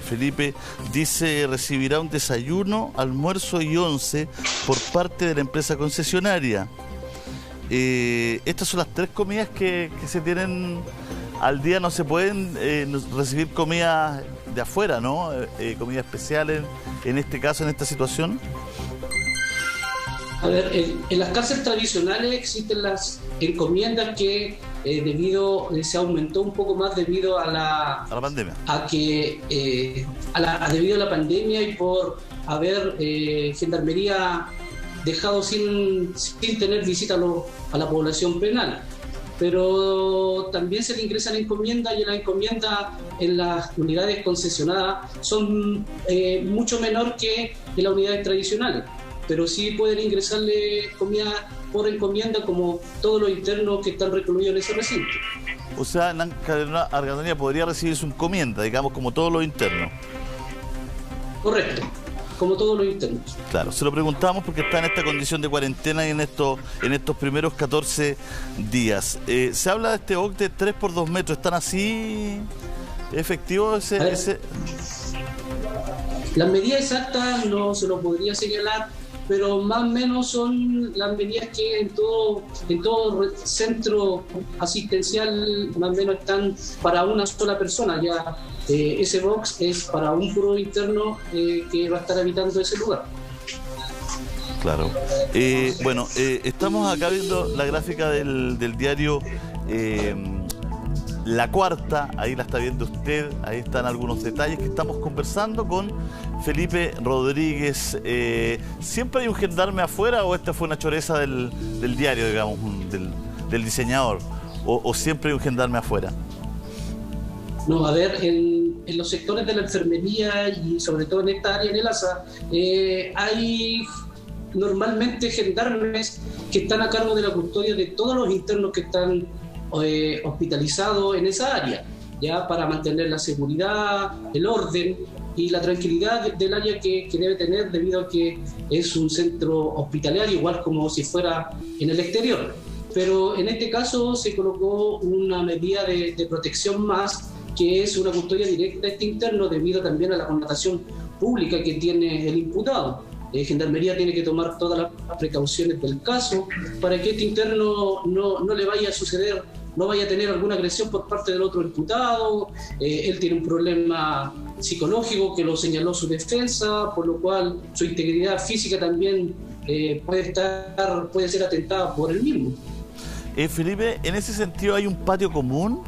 Felipe. Dice, recibirá un desayuno, almuerzo y once por parte de la empresa concesionaria. Estas son las 3 comidas que se tienen al día. No se pueden recibir comidas de afuera, ¿no? Comidas especiales en este caso, en esta situación. A ver, en las cárceles tradicionales existen las encomiendas que se aumentó un poco más debido a la pandemia. Debido a la pandemia y por haber Gendarmería dejado sin tener visita a la población penal. Pero también se le ingresan encomiendas, y las encomiendas en las unidades concesionadas son mucho menor que en las unidades tradicionales. Pero sí pueden ingresarle comida por encomienda como todos los internos que están recluidos en ese recinto. O sea, Argandoña podría recibir su encomienda, digamos, como todos los internos. Correcto, como todos los internos. Claro, se lo preguntamos porque está en esta condición de cuarentena y en estos primeros 14 días. Se habla de este OC de 3 por 2 metros, ¿están así efectivos ese? Las medidas exactas no se lo podría señalar, pero más o menos son las medidas que en todo centro asistencial más o menos están para una sola persona. Ya ese box es para un puro interno que va a estar habitando ese lugar. Claro. Estamos acá viendo la gráfica del diario La Cuarta, ahí la está viendo usted, ahí están algunos detalles que estamos conversando con Felipe Rodríguez. ¿Siempre hay un gendarme afuera o esta fue una choreza del diario, digamos, del diseñador? ¿O siempre hay un gendarme afuera? No, a ver, en los sectores de la enfermería y sobre todo en esta área, en el ASA, hay normalmente gendarmes que están a cargo de la custodia de todos los internos que están hospitalizados en esa área, ya para mantener la seguridad, el orden y la tranquilidad del área que debe tener, debido a que es un centro hospitalario, igual como si fuera en el exterior. Pero en este caso se colocó una medida de protección más, que es una custodia directa a este interno, debido también a la connotación pública que tiene el imputado. Gendarmería tiene que tomar todas las precauciones del caso para que este interno no le vaya a suceder, no vaya a tener alguna agresión por parte del otro imputado. Él tiene un problema psicológico que lo señaló su defensa, por lo cual su integridad física también puede ser atentada por él mismo. Felipe, en ese sentido hay un patio común.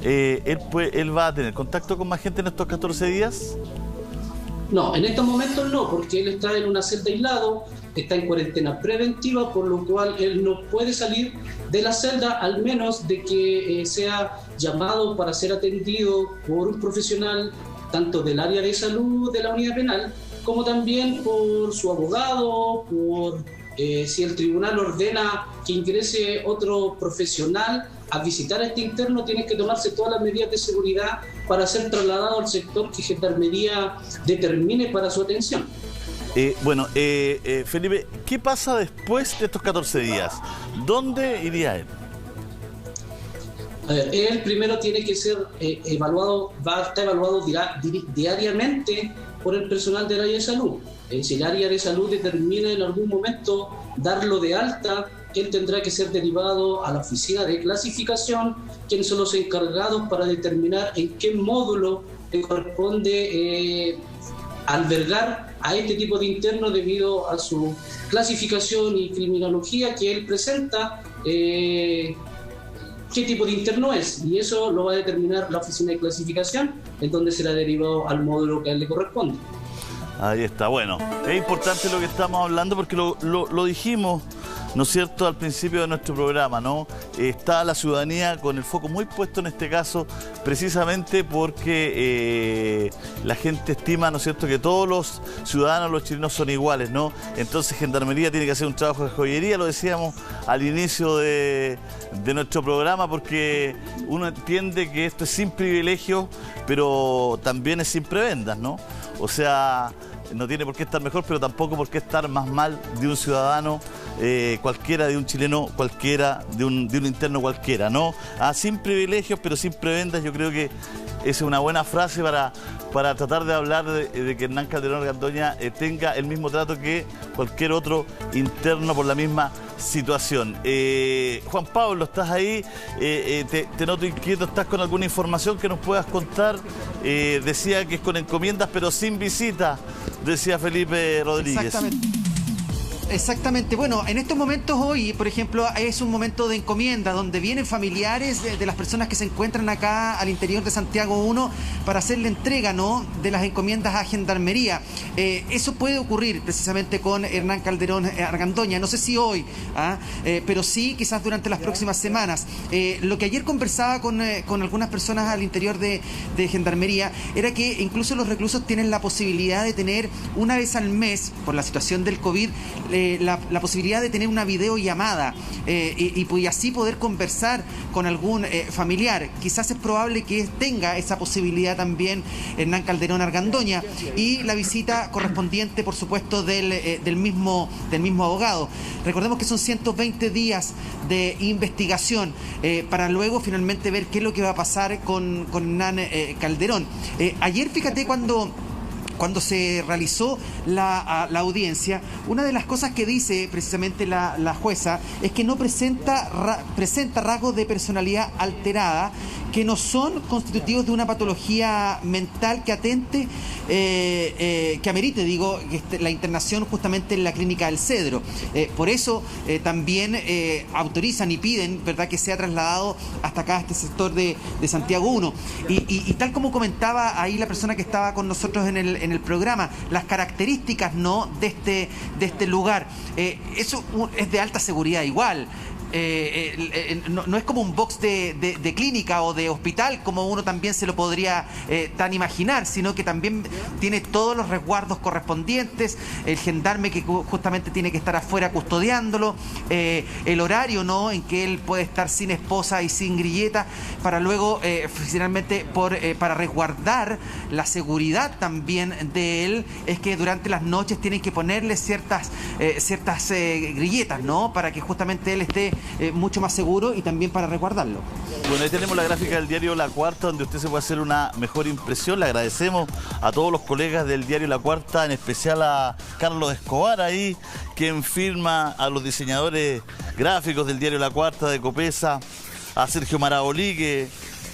¿Él va a tener contacto con más gente en estos 14 días? No, en estos momentos no, porque él está en una celda aislado, está en cuarentena preventiva, por lo cual él no puede salir de la celda, al menos de que sea llamado para ser atendido por un profesional, tanto del área de salud de la unidad penal, como también por su abogado, si el tribunal ordena que ingrese otro profesional a visitar a este interno, tiene que tomarse todas las medidas de seguridad para ser trasladado al sector que Gendarmería determine para su atención. Felipe, ¿qué pasa después de estos 14 días? ¿Dónde iría él? Él primero tiene que ser evaluado, va a estar evaluado diariamente por el personal del área de salud. Si el área de salud determina en algún momento darlo de alta, él tendrá que ser derivado a la oficina de clasificación, quienes son los encargados para determinar en qué módulo le corresponde albergar a este tipo de interno debido a su clasificación y criminología que él presenta, qué tipo de interno es, y eso lo va a determinar la oficina de clasificación, en donde será derivado al módulo que a él le corresponde. Ahí está. Bueno, es importante lo que estamos hablando porque lo dijimos, ¿no es cierto?, al principio de nuestro programa, ¿no? Está la ciudadanía con el foco muy puesto en este caso, precisamente porque la gente estima, ¿no es cierto?, que todos los ciudadanos, los chilenos, son iguales, ¿no? Entonces Gendarmería tiene que hacer un trabajo de joyería, lo decíamos al inicio de nuestro programa, porque uno entiende que esto es sin privilegios, pero también es sin prebendas, ¿no? O sea, no tiene por qué estar mejor, pero tampoco por qué estar más mal de un ciudadano cualquiera, de un chileno cualquiera, de un interno cualquiera, ¿no? Sin privilegios, pero sin prebendas. Yo creo que esa es una buena frase para tratar de hablar de que Hernán Calderón Argandoña tenga el mismo trato que cualquier otro interno por la misma situación. Juan Pablo, ¿estás ahí? Te noto inquieto, ¿estás con alguna información que nos puedas contar? Decía que es con encomiendas, pero sin visita, decía Felipe Rodríguez. Exactamente. Bueno, en estos momentos hoy, por ejemplo, es un momento de encomienda donde vienen familiares de las personas que se encuentran acá al interior de Santiago 1 para hacer la entrega, ¿no?, de las encomiendas a Gendarmería. Eso puede ocurrir precisamente con Hernán Calderón Argandoña. No sé si hoy, pero sí quizás durante las próximas semanas. Lo que ayer conversaba con algunas personas al interior de Gendarmería era que incluso los reclusos tienen la posibilidad de tener una vez al mes, por la situación del COVID, la posibilidad de tener una videollamada y así poder conversar con algún familiar. Quizás es probable que tenga esa posibilidad también Hernán Calderón Argandoña, y la visita correspondiente, por supuesto, del mismo abogado. Recordemos que son 120 días de investigación para luego finalmente ver qué es lo que va a pasar con Hernán Calderón. Ayer, fíjate, cuando se realizó la audiencia, una de las cosas que dice precisamente la jueza es que no presenta rasgos de personalidad alterada que no son constitutivos de una patología mental que atente, que amerite, la internación justamente en la clínica del Cedro. Por eso también autorizan y piden, ¿verdad?, que sea trasladado hasta acá, a este sector de Santiago 1. Y tal como comentaba ahí la persona que estaba con nosotros en el programa, las características, ¿no?, de este lugar, eso es de alta seguridad igual. no es como un box de clínica o de hospital como uno también se lo podría tan imaginar, sino que también tiene todos los resguardos correspondientes, el gendarme que justamente tiene que estar afuera custodiándolo, el horario, ¿no?, en que él puede estar sin esposa y sin grilleta, para luego finalmente para resguardar la seguridad también de él, es que durante las noches tienen que ponerle ciertas grilletas, ¿no?, para que justamente él esté mucho más seguro y también para resguardarlo. Bueno, ahí tenemos la gráfica del diario La Cuarta, donde usted se puede hacer una mejor impresión. Le agradecemos a todos los colegas del diario La Cuarta, en especial a Carlos Escobar ahí, quien firma, a los diseñadores gráficos del diario La Cuarta de Copesa, a Sergio Marabolí,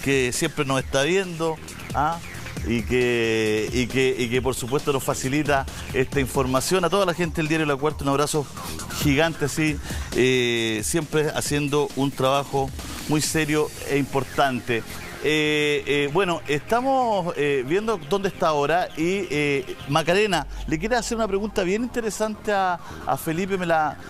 que siempre nos está viendo, y que por supuesto nos facilita esta información. A toda la gente del diario La Cuarta, un abrazo gigante, así, siempre haciendo un trabajo muy serio e importante. Bueno, estamos viendo dónde está ahora y Macarena, le quiere hacer una pregunta bien interesante a Felipe.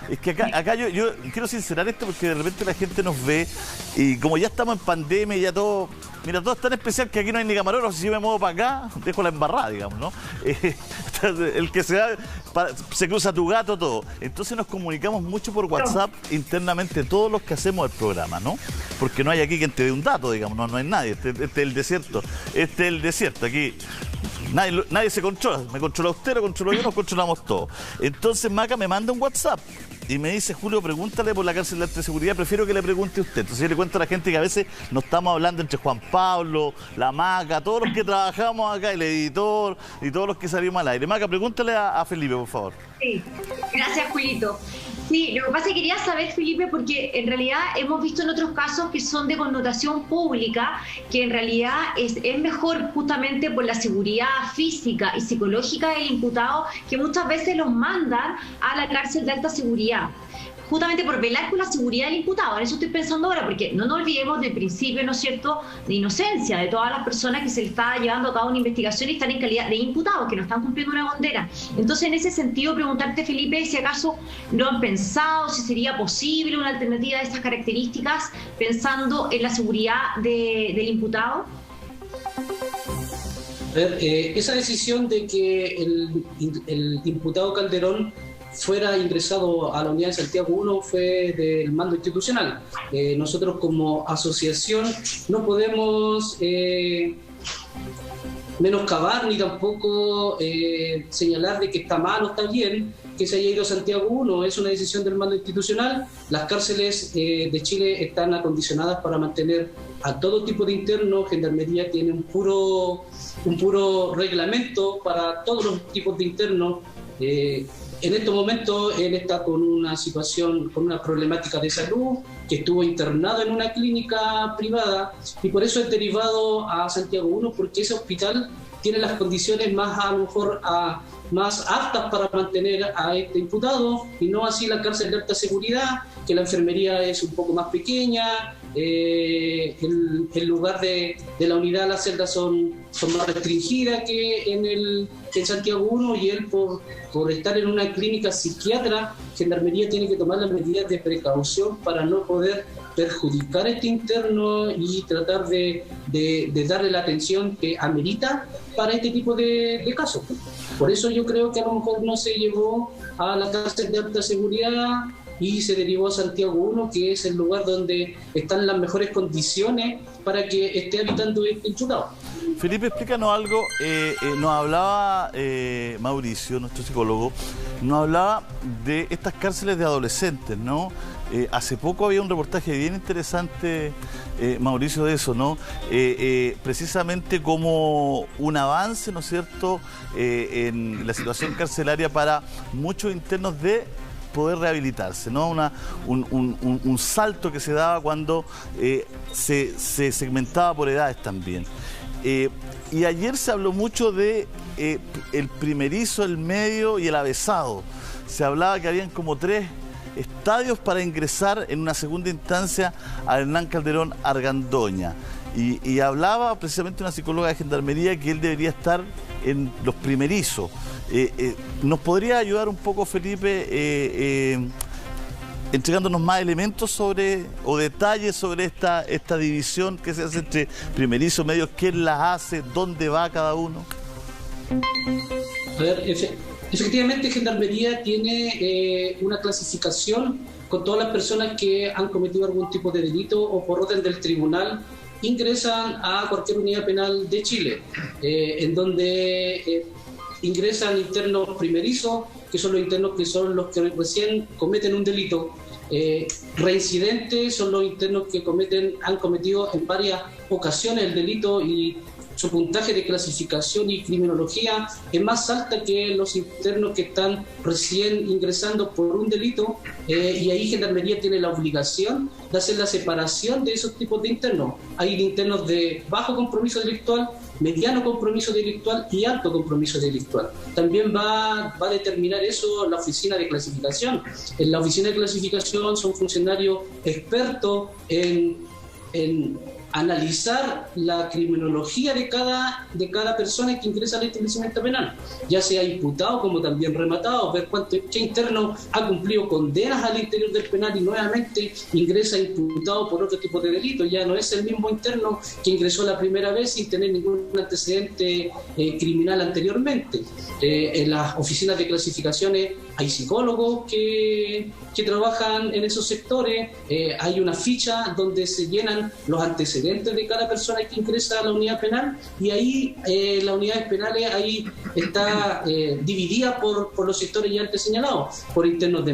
Es que acá yo quiero sincerar esto porque de repente la gente nos ve y como ya estamos en pandemia y ya todo... Mira, todo es tan especial que aquí no hay ni camarógrafos. Si yo me muevo para acá, dejo la embarrada, digamos, ¿no? El que se cruza tu gato, todo. Entonces nos comunicamos mucho por WhatsApp internamente todos los que hacemos el programa, ¿no? Porque no hay aquí quien te dé un dato, digamos, no hay nadie. Este es el desierto. Este es el desierto. Aquí nadie se controla. Me controla usted, lo controlo yo, nos controlamos todos. Entonces Maca me manda un WhatsApp y me dice: Julio, pregúntale por la cárcel de alta seguridad, prefiero que le pregunte usted. Entonces yo le cuento a la gente que a veces nos estamos hablando entre Juan Pablo, la Maca, todos los que trabajamos acá, el editor y todos los que salimos al aire. Maca, pregúntale a Felipe, por favor. Sí, gracias, Julito. Sí, lo que pasa es que quería saber, Felipe, porque en realidad hemos visto en otros casos que son de connotación pública, que en realidad es mejor justamente por la seguridad física y psicológica del imputado, que muchas veces los mandan a la cárcel de alta seguridad, justamente por velar por la seguridad del imputado. En eso estoy pensando ahora, porque no nos olvidemos del principio, ¿no es cierto?, de inocencia de todas las personas que se les está llevando a cabo una investigación y están en calidad de imputados, que no están cumpliendo una condena. Entonces, en ese sentido, preguntarte, Felipe, si acaso lo han pensado, si sería posible una alternativa de estas características, pensando en la seguridad del imputado. A ver, esa decisión de que el imputado Calderón fuera ingresado a la unidad de Santiago 1 fue del mando institucional. Nosotros como asociación no podemos menoscabar ni tampoco señalar de que está mal o está bien que se haya ido a Santiago 1. Es una decisión del mando institucional. Las cárceles de Chile están acondicionadas para mantener a todo tipo de internos. Gendarmería tiene un puro reglamento para todos los tipos de internos. En estos momentos él está con una situación, con una problemática de salud, que estuvo internado en una clínica privada y por eso es derivado a Santiago 1, porque ese hospital tiene las condiciones más, a lo mejor, más aptas para mantener a este imputado, y no así la cárcel de alta seguridad, que la enfermería es un poco más pequeña, el lugar de la unidad, las celdas son más restringidas que en Santiago 1, y él por estar en una clínica psiquiatra, Gendarmería tiene que tomar las medidas de precaución para no poder perjudicar a este interno y tratar de darle la atención que amerita para este tipo de casos. Por eso yo creo que a lo mejor no se llevó a la cárcel de alta seguridad y se derivó a Santiago 1, que es el lugar donde están las mejores condiciones para que esté habitando este imputado. Felipe, explícanos algo. Nos hablaba Mauricio, nuestro psicólogo, nos hablaba de estas cárceles de adolescentes, ¿no? Hace poco había un reportaje bien interesante, Mauricio, de eso, ¿no? Precisamente como un avance, ¿no es cierto?, en la situación carcelaria para muchos internos de poder rehabilitarse, ¿no? Un salto que se daba cuando se segmentaba por edades también. Y ayer se habló mucho de el primerizo, el medio y el avesado. Se hablaba que habían como 3 estadios para ingresar en una segunda instancia a Hernán Calderón Argandoña. Y hablaba precisamente una psicóloga de Gendarmería que él debería estar en los primerizos. ¿Nos podría ayudar un poco, Felipe, entregándonos más elementos sobre, o detalles sobre esta división que se hace entre primerizo, medios, quién las hace, dónde va cada uno. A ver, efectivamente Gendarmería tiene una clasificación con todas las personas que han cometido algún tipo de delito o por orden del tribunal ingresan a cualquier unidad penal de Chile, en donde ingresan internos primerizos, que son los internos que son los que recién cometen un delito. Reincidentes son los internos que han cometido en varias ocasiones el delito y su puntaje de clasificación y criminología es más alta que los internos que están recién ingresando por un delito, y ahí Gendarmería tiene la obligación de hacer la separación de esos tipos de internos. Hay internos de bajo compromiso delictual, mediano compromiso delictual y alto compromiso delictual. También va a determinar eso la oficina de clasificación. En la oficina de clasificación son funcionarios expertos en analizar la criminología de cada persona que ingresa al establecimiento penal, ya sea imputado como también rematado, ver qué interno ha cumplido condenas al interior del penal y nuevamente ingresa imputado por otro tipo de delito. Ya no es el mismo interno que ingresó la primera vez sin tener ningún antecedente criminal anteriormente. En las oficinas de clasificaciones hay psicólogos que trabajan en esos sectores, hay una ficha donde se llenan los antecedentes de cada persona que ingresa a la unidad penal, y ahí las unidades penales ahí está dividida por los sectores ya antes señalados, por internos de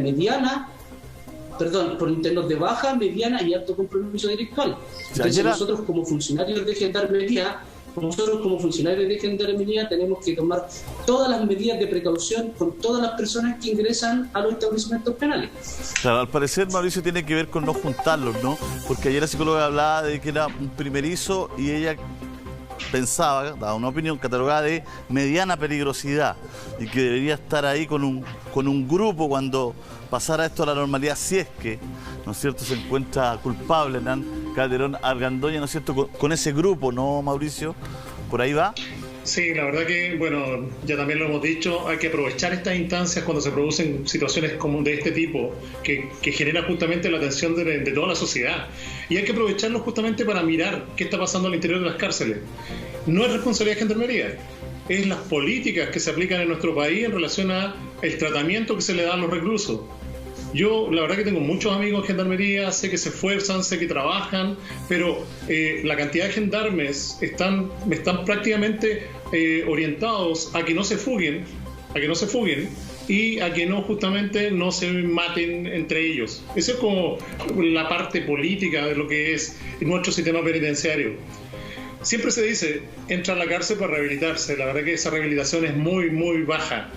baja, mediana y alto compromiso delictual. Entonces nosotros como funcionarios de Gendarmería tenemos que tomar todas las medidas de precaución con todas las personas que ingresan a los establecimientos penales. Claro, al parecer, Mauricio, tiene que ver con no juntarlos, ¿no? Porque ayer la psicóloga hablaba de que era un primerizo y ella pensaba, daba una opinión catalogada de mediana peligrosidad y que debería estar ahí con un grupo cuando pasara esto a la normalidad, si es que, ¿no es cierto?, se encuentra culpable Hernán Calderón Argandoña, ¿no es cierto?, con ese grupo, ¿no, Mauricio? ¿Por ahí va? Sí, la verdad que, bueno, ya también lo hemos dicho, hay que aprovechar estas instancias cuando se producen situaciones como de este tipo, que generan justamente la atención de toda la sociedad. Y hay que aprovecharlos justamente para mirar qué está pasando al interior de las cárceles. No es responsabilidad de Gendarmería, es las políticas que se aplican en nuestro país en relación al tratamiento que se le da a los reclusos. Yo la verdad que tengo muchos amigos en Gendarmería, sé que se esfuerzan, sé que trabajan, pero la cantidad de gendarmes están prácticamente orientados a que no se fuguen y a que no justamente no se maten entre ellos. Esa es como la parte política de lo que es nuestro sistema penitenciario. Siempre se dice, entra a la cárcel para rehabilitarse. La verdad que esa rehabilitación es muy, muy baja.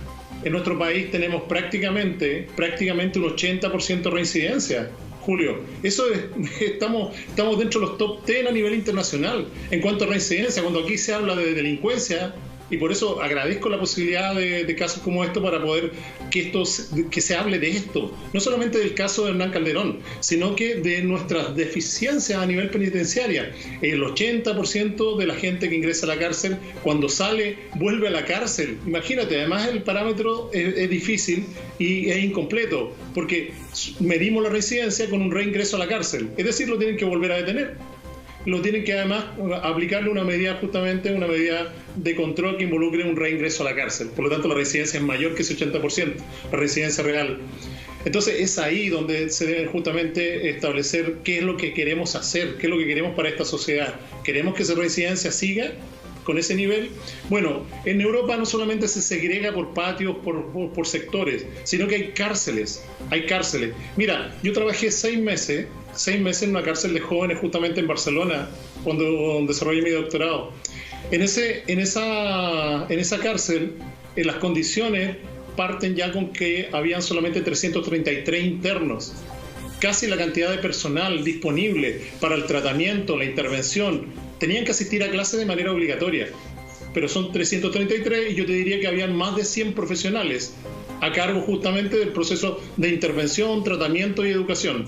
En nuestro país tenemos prácticamente un 80% de reincidencia, Julio. Eso es, estamos dentro de los top 10 a nivel internacional en cuanto a reincidencia, cuando aquí se habla de delincuencia. Y por eso agradezco la posibilidad de casos como esto para poder que se hable de esto. No solamente del caso de Hernán Calderón, sino que de nuestras deficiencias a nivel penitenciaria. El 80% de la gente que ingresa a la cárcel, cuando sale, vuelve a la cárcel. Imagínate, además el parámetro es difícil y es incompleto, porque medimos la reincidencia con un reingreso a la cárcel. Es decir, lo tienen que volver a detener. Lo tienen que además aplicarle una medida de control que involucre un reingreso a la cárcel. Por lo tanto, la reincidencia es mayor que ese 80%, la reincidencia real. Entonces es ahí donde se debe justamente establecer qué es lo que queremos hacer, qué es lo que queremos para esta sociedad. ¿Queremos que esa reincidencia siga con ese nivel? Bueno, en Europa no solamente se segrega por patios, por sectores, sino que hay cárceles. Mira, yo trabajé 6 meses en una cárcel de jóvenes justamente en Barcelona, cuando desarrollé mi doctorado. En esa cárcel, en las condiciones parten ya con que habían solamente 333 internos. Casi la cantidad de personal disponible para el tratamiento, la intervención. Tenían que asistir a clases de manera obligatoria, pero son 333 y yo te diría que habían más de 100 profesionales a cargo justamente del proceso de intervención, tratamiento y educación.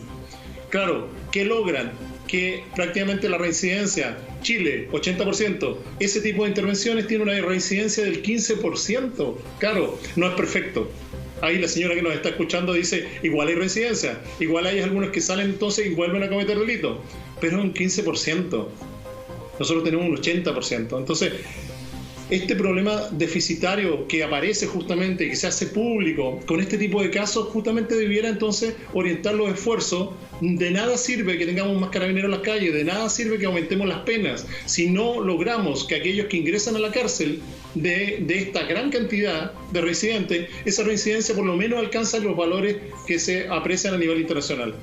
Claro, ¿qué logran? que prácticamente la reincidencia, Chile, 80%, ese tipo de intervenciones tiene una reincidencia del 15%. Claro, no es perfecto. Ahí la señora que nos está escuchando dice, igual hay reincidencia, igual hay algunos que salen entonces y vuelven a cometer delitos, pero es un 15%. Nosotros tenemos un 80%. Entonces, este problema deficitario que aparece justamente, que se hace público con este tipo de casos, justamente debiera entonces orientar los esfuerzos. De nada sirve que tengamos más carabineros en las calles, de nada sirve que aumentemos las penas, si no logramos que aquellos que ingresan a la cárcel de esta gran cantidad de residentes, esa reincidencia por lo menos alcanza los valores que se aprecian a nivel internacional.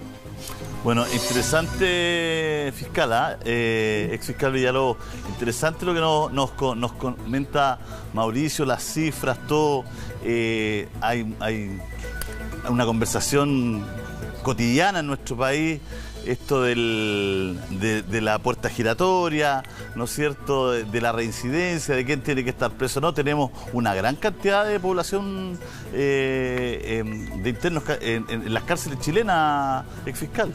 Bueno, interesante, fiscal, ex fiscal Villalobos, interesante lo que nos comenta Mauricio, las cifras, todo. Hay una conversación cotidiana en nuestro país, esto de la puerta giratoria, ¿no es cierto?, de la reincidencia, de quién tiene que estar preso. No, tenemos una gran cantidad de población de internos en las cárceles chilenas, ex fiscal.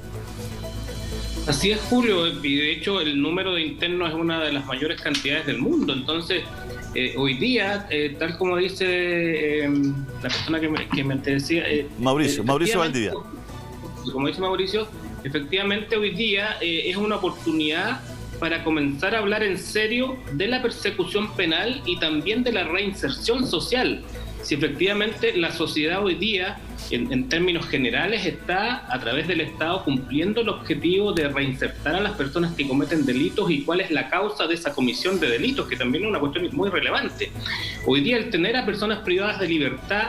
Así es, Julio, y de hecho el número de internos es una de las mayores cantidades del mundo. Entonces, hoy día, tal como dice la persona que me decía... Mauricio Valdivia. Como dice Mauricio, efectivamente hoy día es una oportunidad para comenzar a hablar en serio de la persecución penal y también de la reinserción social. Si efectivamente la sociedad hoy día, en términos generales, está a través del Estado cumpliendo el objetivo de reinsertar a las personas que cometen delitos y cuál es la causa de esa comisión de delitos, que también es una cuestión muy relevante. Hoy día el tener a personas privadas de libertad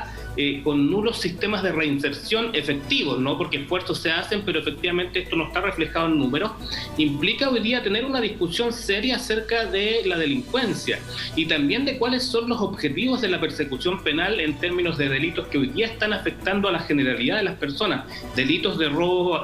con nulos sistemas de reinserción efectivos, ¿no? Porque esfuerzos se hacen, pero efectivamente esto no está reflejado en números, implica hoy día tener una discusión seria acerca de la delincuencia y también de cuáles son los objetivos de la persecución penal en términos de delitos que hoy día están afectando a la generalidad de las personas, delitos de robo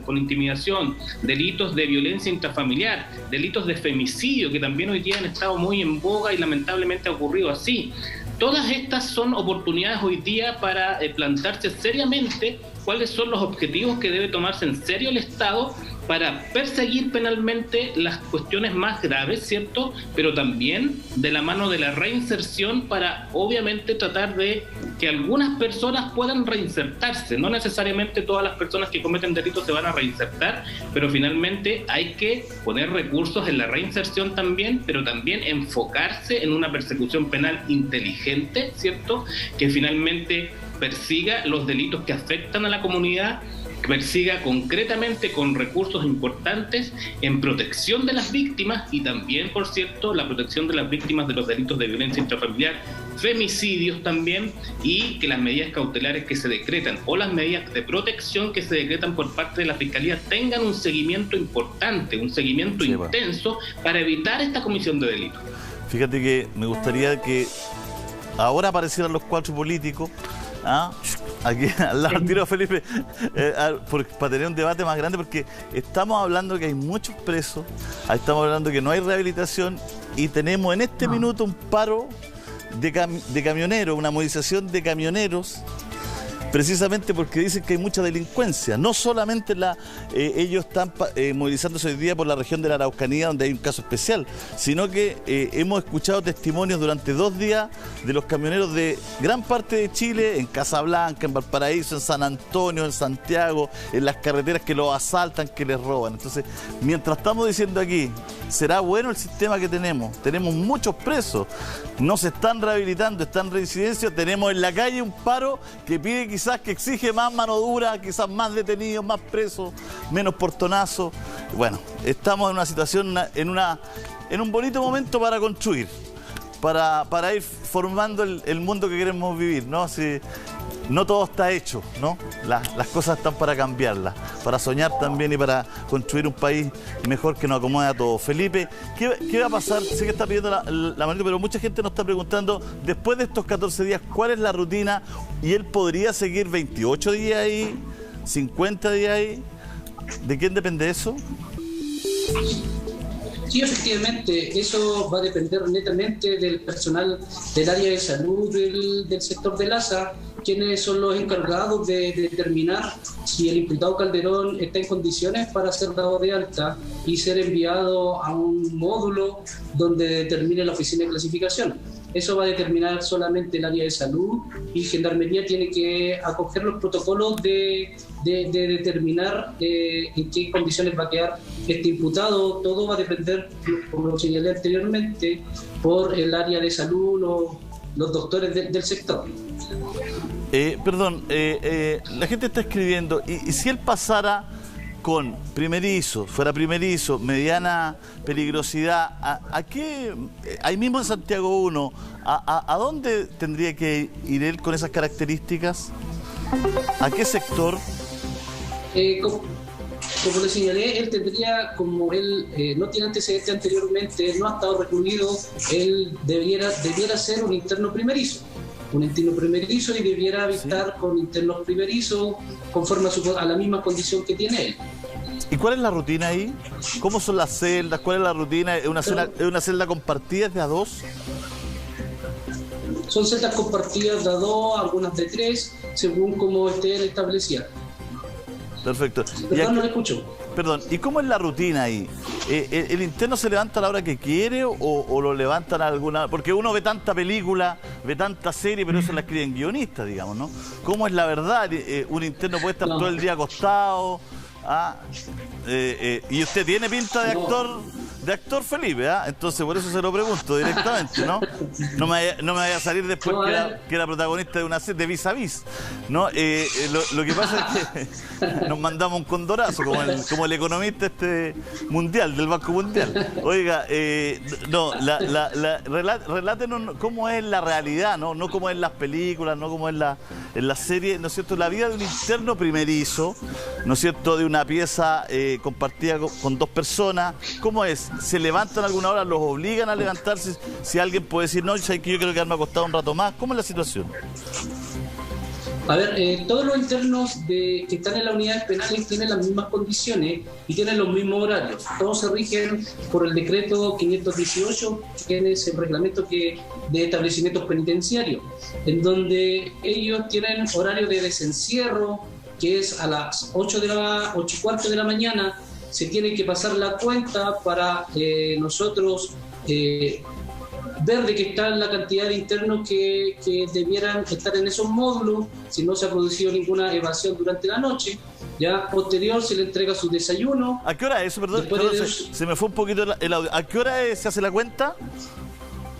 con intimidación, delitos de violencia intrafamiliar, delitos de femicidio, que también hoy día han estado muy en boga y lamentablemente ha ocurrido así. Todas estas son oportunidades hoy día para plantearse seriamente cuáles son los objetivos que debe tomarse en serio el Estado para perseguir penalmente las cuestiones más graves, ¿cierto? Pero también de la mano de la reinserción para, obviamente, tratar de que algunas personas puedan reinsertarse. No necesariamente todas las personas que cometen delitos se van a reinsertar, pero finalmente hay que poner recursos en la reinserción también, pero también enfocarse en una persecución penal inteligente, ¿cierto? Que finalmente persiga los delitos que afectan a la comunidad, que persiga concretamente con recursos importantes en protección de las víctimas y también, por cierto, la protección de las víctimas de los delitos de violencia intrafamiliar, femicidios también, y que las medidas cautelares que se decretan o las medidas de protección que se decretan por parte de la Fiscalía tengan un seguimiento importante, un seguimiento intenso para evitar esta comisión de delitos. Fíjate que me gustaría que ahora aparecieran los cuatro políticos, aquí al lado del tiro Felipe, para tener un debate más grande, porque estamos hablando que hay muchos presos, estamos hablando que no hay rehabilitación y tenemos en este minuto un paro de camioneros, una movilización de camioneros, precisamente porque dicen que hay mucha delincuencia. No solamente ellos están movilizándose hoy día por la región de la Araucanía, donde hay un caso especial, sino que hemos escuchado testimonios durante 2 días de los camioneros de gran parte de Chile, en Casablanca, en Valparaíso, en San Antonio, en Santiago, en las carreteras, que los asaltan, que les roban. Entonces, mientras estamos diciendo aquí, ¿será bueno el sistema que tenemos? Tenemos muchos presos, no se están rehabilitando, están en reincidencia, tenemos en la calle un paro que pide quizás, que exige más mano dura, quizás más detenidos, más presos, menos portonazos. Bueno, estamos en una situación, en un bonito momento para construir, para ir formando el mundo que queremos vivir, ¿no? Si, no todo está hecho, ¿no? Las cosas están para cambiarlas, para soñar también y para construir un país mejor que nos acomode a todos. Felipe, ¿qué va a pasar? Sé que está pidiendo la manito, pero mucha gente nos está preguntando, después de estos 14 días, ¿cuál es la rutina? ¿Y él podría seguir 28 días ahí, 50 días ahí? ¿De quién depende eso? Sí, efectivamente, eso va a depender netamente del personal del área de salud del sector del ASA quienes son los encargados de determinar si el imputado Calderón está en condiciones para ser dado de alta y ser enviado a un módulo donde determine la oficina de clasificación. Eso va a determinar solamente el área de salud, y Gendarmería tiene que acoger los protocolos de determinar en qué condiciones va a quedar este imputado. Todo va a depender, como lo señalé anteriormente, por el área de salud, los doctores del sector. La gente está escribiendo, y si él pasara con fuera primerizo, mediana peligrosidad, ¿a qué? Ahí mismo en Santiago 1, ¿a dónde tendría que ir él con esas características? ¿A qué sector? Como le señalé, él tendría, como él no tiene antecedentes anteriormente, no ha estado recluido, él debiera ser un interno primerizo. Un interno primerizo, y debiera habitar con internos primerizos conforme a la misma condición que tiene él. ¿Y cuál es la rutina ahí? ¿Cómo son las celdas? ¿Cuál es la rutina? ¿Es una celda compartida de a dos? Son celdas compartidas de a dos, algunas de tres, según como esté establecida. Perfecto. Perdón, no le escucho. Perdón, ¿y cómo es la rutina ahí? ¿El interno se levanta a la hora que quiere o lo levantan a alguna...? Porque uno ve tanta película, ve tanta serie, pero eso la escriben guionistas, digamos, ¿no? ¿Cómo es la verdad? ¿Un interno puede estar todo el día acostado? Y usted tiene pinta de actor Felipe, Entonces por eso se lo pregunto directamente, ¿no? No me vaya a salir después que era protagonista de una serie de Vis a Vis, ¿no? Lo que pasa es que nos mandamos un condorazo como el economista mundial, del Banco Mundial. Oiga, relátenos cómo es la realidad, no cómo es en las películas, no cómo es en las series, ¿no es cierto? La vida de un interno primerizo, ¿no es cierto? De una pieza compartida con dos personas, ¿cómo es? ¿Se levantan a alguna hora? ¿Los obligan a levantarse? Si alguien puede decir, no, ¿sabes que yo quiero quedarme acostado un rato más? ¿Cómo es la situación? A ver, todos los internos que están en las unidades penales tienen las mismas condiciones y tienen los mismos horarios. Todos se rigen por el decreto 518, que es el reglamento de establecimientos penitenciarios, en donde ellos tienen horario de desencierro, que es a las 8:15 de la mañana. Se tiene que pasar la cuenta para nosotros ver de qué está la cantidad de internos que debieran estar en esos módulos, si no se ha producido ninguna evasión durante la noche. Ya posterior se le entrega su desayuno. ¿A qué hora es eso? Perdón, se me fue un poquito el audio. ¿A qué hora se hace la cuenta?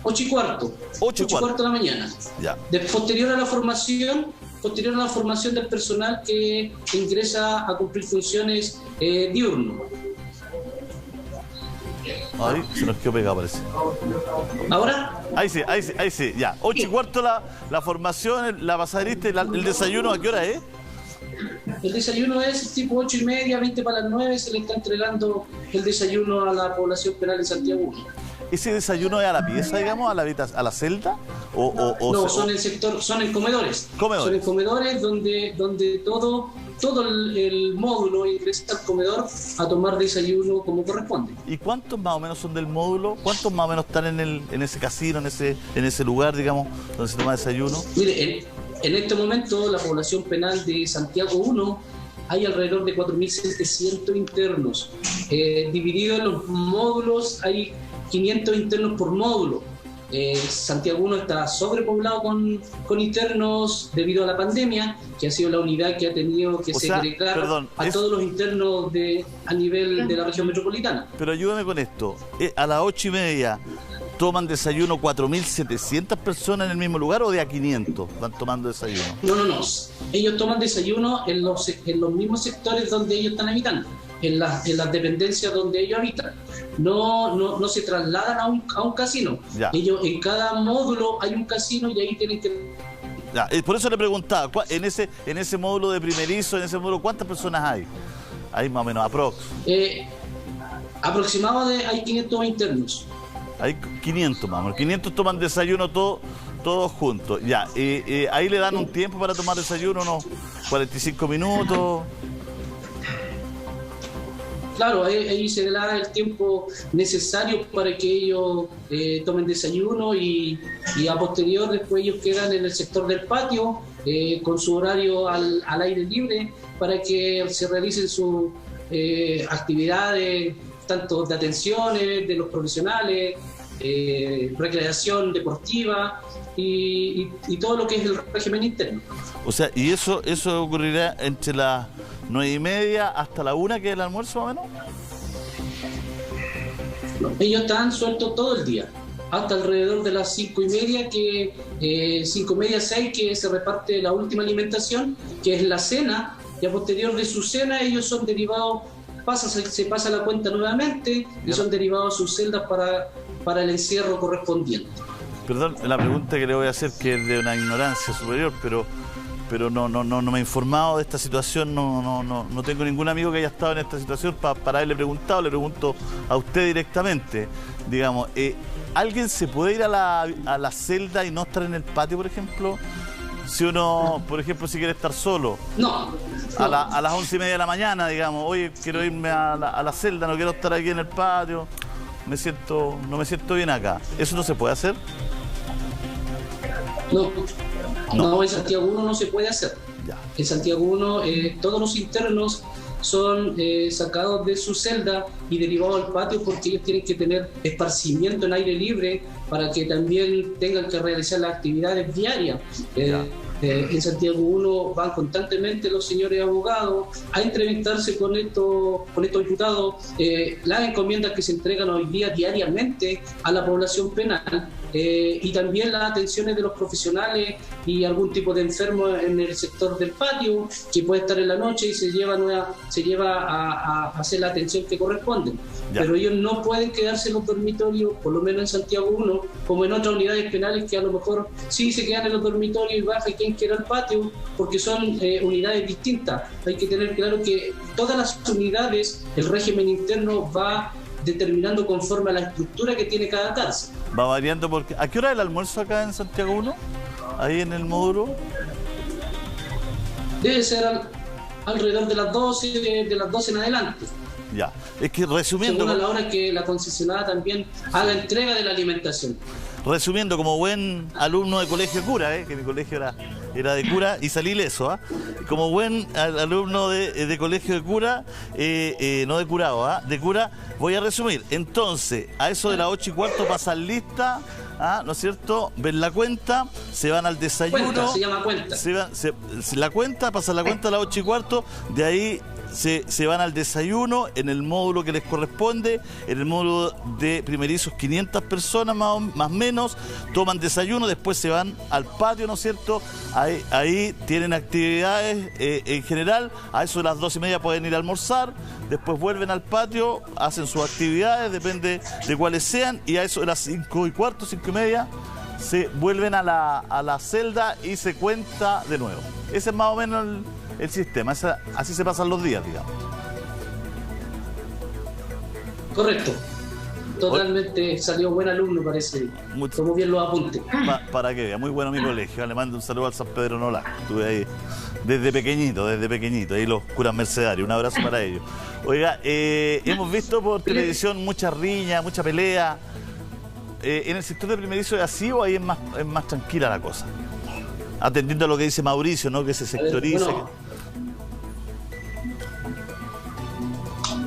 8:15. 8:15 de la mañana. Ya. Posterior a la formación del personal que ingresa a cumplir funciones diurno. Ay, se nos quedó pegado, parece. ¿Ahora? Ahí sí, ya. 8:15 la formación, la pasadita, el desayuno, ¿a qué hora es? El desayuno es tipo 8:30, 20 para las 9, se le está entregando el desayuno a la población penal de Santiago. ¿Ese desayuno es a la pieza, digamos, a la celda? No, son en sector, son en comedores. Son en comedores donde todo el módulo ingresa al comedor a tomar desayuno como corresponde. ¿Y cuántos más o menos son del módulo? ¿Cuántos más o menos están en ese casino, en ese lugar, digamos, donde se toma desayuno? Mire, en este momento la población penal de Santiago 1 hay alrededor de 4.700 internos. Dividido en los módulos hay 500 internos por módulo. Santiago 1 está sobrepoblado con internos debido a la pandemia, que ha sido la unidad que ha tenido que segregar todos los internos a nivel de la región metropolitana. Pero ayúdame con esto. A las 8:30 toman desayuno 4.700 personas en el mismo lugar, o de a 500 van tomando desayuno. No. Ellos toman desayuno en los mismos sectores donde ellos están habitando, en las dependencias donde ellos habitan. No se trasladan a un casino. Ya. Ellos, en cada módulo hay un casino y ahí tienen que... Ya, por eso le preguntaba, en ese módulo de primerizo, ¿cuántas personas hay? Hay más o menos, aproximadamente hay 500 internos. Hay 500 más o menos. 500 toman desayuno todos juntos. Ya, ahí le dan un tiempo para tomar desayuno, unos 45 minutos. claro, ahí se da el tiempo necesario para que ellos tomen desayuno y a posterior después ellos quedan en el sector del patio con su horario al aire libre para que se realicen sus actividades, tanto de atenciones de los profesionales, recreación deportiva y todo lo que es el régimen interno. O sea, ¿y eso ocurrirá entre las 9:30 hasta la 1, que es el almuerzo más o menos? Ellos están sueltos todo el día, hasta alrededor de las 5:30, 5:30, 6, que se reparte la última alimentación, que es la cena, y a posterior de su cena ellos son derivados, se pasa la cuenta nuevamente y son derivados a sus celdas para el encierro correspondiente. Perdón, la pregunta que le voy a hacer, que es de una ignorancia superior, pero no me he informado de esta situación, no tengo ningún amigo que haya estado en esta situación para haberle preguntado. Le pregunto a usted directamente, digamos, ¿alguien se puede ir a la celda y no estar en el patio, por ejemplo? Si uno, por ejemplo, si quiere estar solo. No. A las 11:30 de la mañana, digamos, oye, quiero irme a la celda, no quiero estar aquí en el patio, no me siento bien acá. ¿Eso no se puede hacer? No, en Santiago 1 no se puede hacer. Ya. En Santiago 1 todos los internos son sacados de su celda y derivados al patio porque ellos tienen que tener esparcimiento en aire libre para que también tengan que realizar las actividades diarias. En Santiago 1 van constantemente los señores abogados a entrevistarse con estos imputados, las encomiendas que se entregan hoy día diariamente a la población penal, y también las atenciones de los profesionales y algún tipo de enfermo en el sector del patio que puede estar en la noche y se lleva a hacer la atención que corresponde. Pero ellos no pueden quedarse en los dormitorios, por lo menos en Santiago 1, como en otras unidades penales que a lo mejor sí se quedan en los dormitorios y baja quien quiera al patio, porque son unidades distintas. Hay que tener claro que todas las unidades, el régimen interno va determinando conforme a la estructura que tiene cada cárcel. Va variando porque... ¿A qué hora es el almuerzo acá en Santiago 1? Ahí en el módulo. Debe ser alrededor de las 12 en adelante. Ya, es que resumiendo... Según a la hora que la concesionada también haga entrega de la alimentación. Resumiendo, como buen alumno de colegio de cura, que mi colegio era de cura y salí ileso, como buen alumno de colegio de cura, no de curado, de cura, voy a resumir. Entonces, a eso de las 8:15 pasan lista, ¿no es cierto? Ven la cuenta, se van al desayuno. Cuenta, se llama cuenta. La cuenta, pasan la cuenta a las 8:15, de ahí se van al desayuno en el módulo que les corresponde, en el módulo de primerizos 500 personas más o menos, toman desayuno, después se van al patio, ¿no es cierto? Ahí tienen actividades en general, a eso de las 2:30 pueden ir a almorzar, después vuelven al patio, hacen sus actividades, depende de cuáles sean, y a eso de las 5:15, 5:30, se vuelven a la celda y se cuenta de nuevo. Ese es más o menos el sistema, así se pasan los días, digamos. Correcto. Totalmente salió buen alumno, parece. Tomó bien los apuntes. Para que vea, muy bueno mi colegio. Le mando un saludo al San Pedro Nolasco. Estuve ahí desde pequeñito. Ahí los curas mercedarios. Un abrazo para ellos. Oiga, hemos visto por televisión mucha riña, mucha pelea. ¿En el sector de primerizo es así o ahí es más tranquila la cosa? Atendiendo a lo que dice Mauricio, ¿no? Que se sectoriza.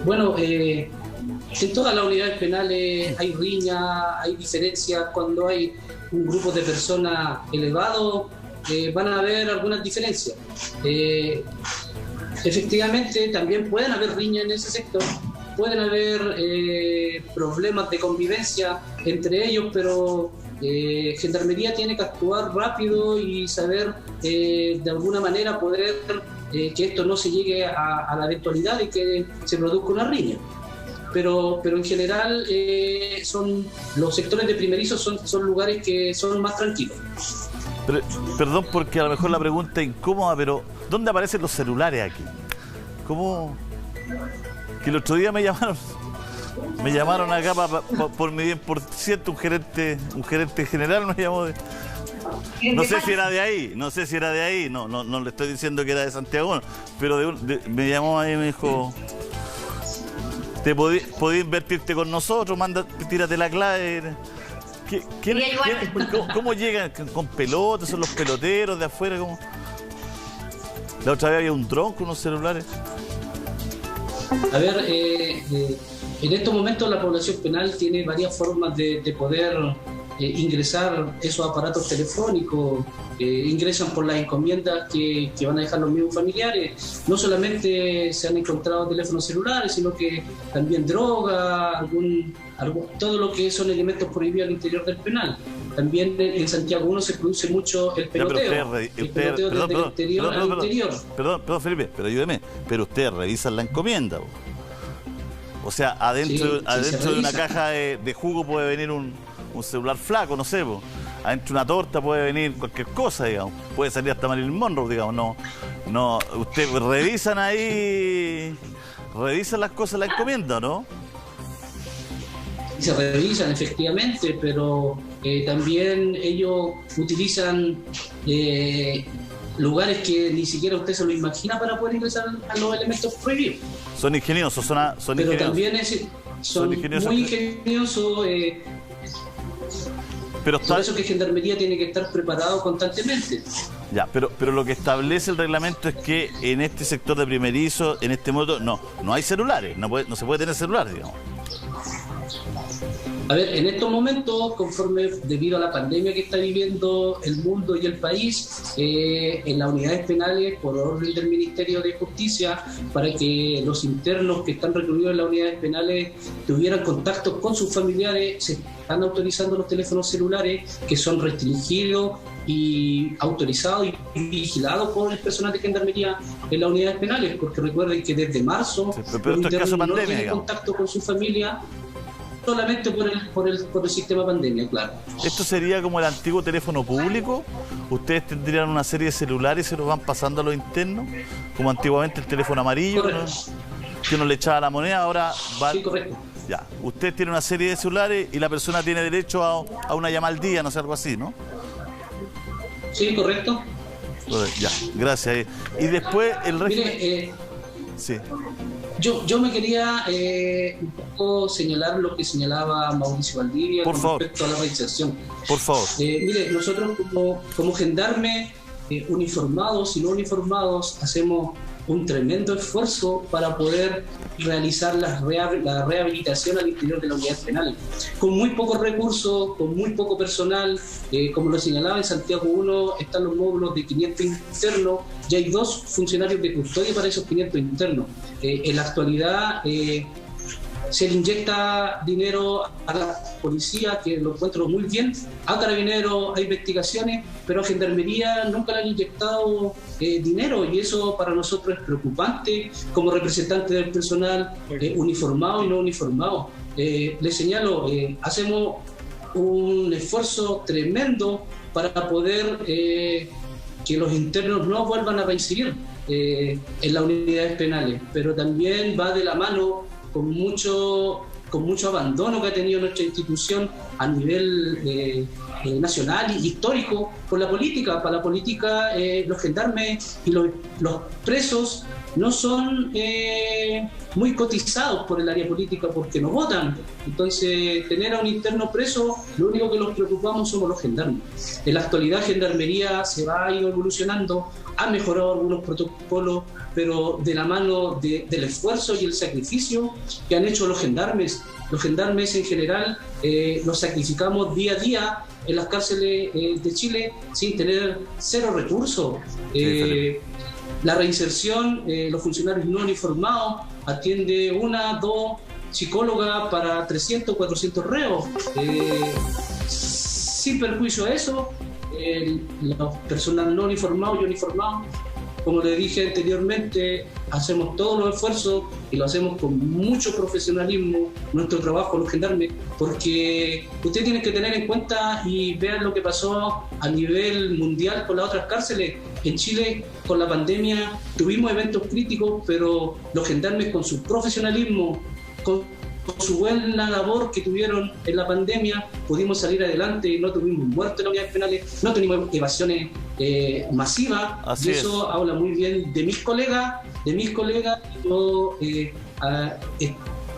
Bueno, en todas las unidades penales hay riña, hay diferencias. Cuando hay un grupo de personas elevado, van a haber algunas diferencias. Efectivamente, también pueden haber riña en ese sector, pueden haber problemas de convivencia entre ellos, pero Gendarmería tiene que actuar rápido y saber de alguna manera poder que esto no se llegue a la eventualidad de que se produzca una riña. Pero en general los sectores de primerizos son lugares que son más tranquilos. Perdón porque a lo mejor la pregunta es incómoda, pero ¿dónde aparecen los celulares aquí? ¿Cómo? Que el otro día me llamaron acá por mi bien por cierto, un gerente general me llamó no sé si era de ahí, no le estoy diciendo que era de Santiago, pero me llamó ahí y me dijo, podés invertirte con nosotros, tírate la clave. ¿Cómo llegan? ¿Con pelotas? ¿Son los peloteros de afuera? ¿Cómo? La otra vez había un dron con unos celulares. A ver, en estos momentos la población penal tiene varias formas de poder ingresar esos aparatos telefónicos. Ingresan por las encomiendas que van a dejar los mismos familiares. No solamente se han encontrado teléfonos celulares, sino que también droga, todo lo que son elementos prohibidos al interior del penal. También en Santiago 1 se produce mucho el peloteo. Perdón, Felipe, pero ayúdeme. Pero ustedes revisan la encomienda. O sea, adentro de una caja de jugo puede venir un celular flaco, no sé, adentro de una torta puede venir cualquier cosa, digamos. Puede salir hasta Marilyn Monroe, digamos. No, ustedes revisan las cosas, la encomienda, ¿no? Se revisan efectivamente, pero también ellos utilizan lugares que ni siquiera usted se lo imagina para poder ingresar a los elementos prohibidos. Son ingeniosos, son pero ingeniosos. También son muy ingeniosos. Pero por eso que Gendarmería tiene que estar preparado constantemente. Ya, pero lo que establece el reglamento es que en este sector de primerizo, en este modo, no hay celulares, no se puede tener celular, digamos. A ver, en estos momentos, debido a la pandemia que está viviendo el mundo y el país, en las unidades penales, por orden del Ministerio de Justicia, para que los internos que están recluidos en las unidades penales tuvieran contactos con sus familiares, se están autorizando los teléfonos celulares, que son restringidos y autorizados y vigilados por el personal de Gendarmería en las unidades penales, porque recuerden que desde marzo pero los internos pandemia, no tienen digamos. contacto con su familia, solamente por el sistema pandemia, claro. ¿Esto sería como el antiguo teléfono público? ¿Ustedes tendrían una serie de celulares y se los van pasando a los internos? Como antiguamente el teléfono amarillo, ¿no? Que uno le echaba la moneda, ahora va... Sí, correcto. Ya, usted tiene una serie de celulares y la persona tiene derecho a una llamada al día, no sé, algo así, ¿no? Sí, correcto. Ya, gracias. Y después el régimen... Mire, sí. Yo me quería un poco señalar lo que señalaba Mauricio Valdivia con respecto a la reinserción. Por favor. Mire, nosotros como gendarmes uniformados y no uniformados hacemos un tremendo esfuerzo para poder realizar la rehabilitación al interior de la unidad penal. Con muy pocos recursos, con muy poco personal, como lo señalaba en Santiago 1, están los módulos de 500 internos, ya hay 2 funcionarios de custodia para esos 500 internos. En la actualidad se le inyecta dinero a la policía, que lo encuentro muy bien, a Carabineros, a investigaciones, pero a Gendarmería nunca le han inyectado dinero, y eso para nosotros es preocupante como representante del personal uniformado y no uniformado. Les señalo, hacemos un esfuerzo tremendo para poder que los internos no vuelvan a reincidir en las unidades penales, pero también va de la mano con mucho abandono que ha tenido nuestra institución a nivel nacional y histórico por la política. Para la política, los gendarmes y los presos no son muy cotizados por el área política porque no votan. Entonces, tener a un interno preso, lo único que nos preocupamos somos los gendarmes. En la actualidad, Gendarmería se ha ido evolucionando, ha mejorado algunos protocolos, pero de la mano del esfuerzo y el sacrificio que han hecho los gendarmes. Los gendarmes en general nos sacrificamos día a día en las cárceles de Chile sin tener cero recursos. La reinserción, los funcionarios no uniformados, atiende 1, 2 psicólogas para 300, 400 reos. Sin perjuicio a eso, los personal no uniformados y uniformados, como le dije anteriormente, hacemos todos los esfuerzos y lo hacemos con mucho profesionalismo, nuestro trabajo, los gendarmes, porque ustedes tienen que tener en cuenta y vean lo que pasó a nivel mundial con las otras cárceles. En Chile, con la pandemia, tuvimos eventos críticos, pero los gendarmes con su profesionalismo, con su buena labor que tuvieron en la pandemia, pudimos salir adelante y no tuvimos muertes en las unidades penales, no tuvimos evasiones masivas. Así y eso habla muy bien de mis colegas. Yo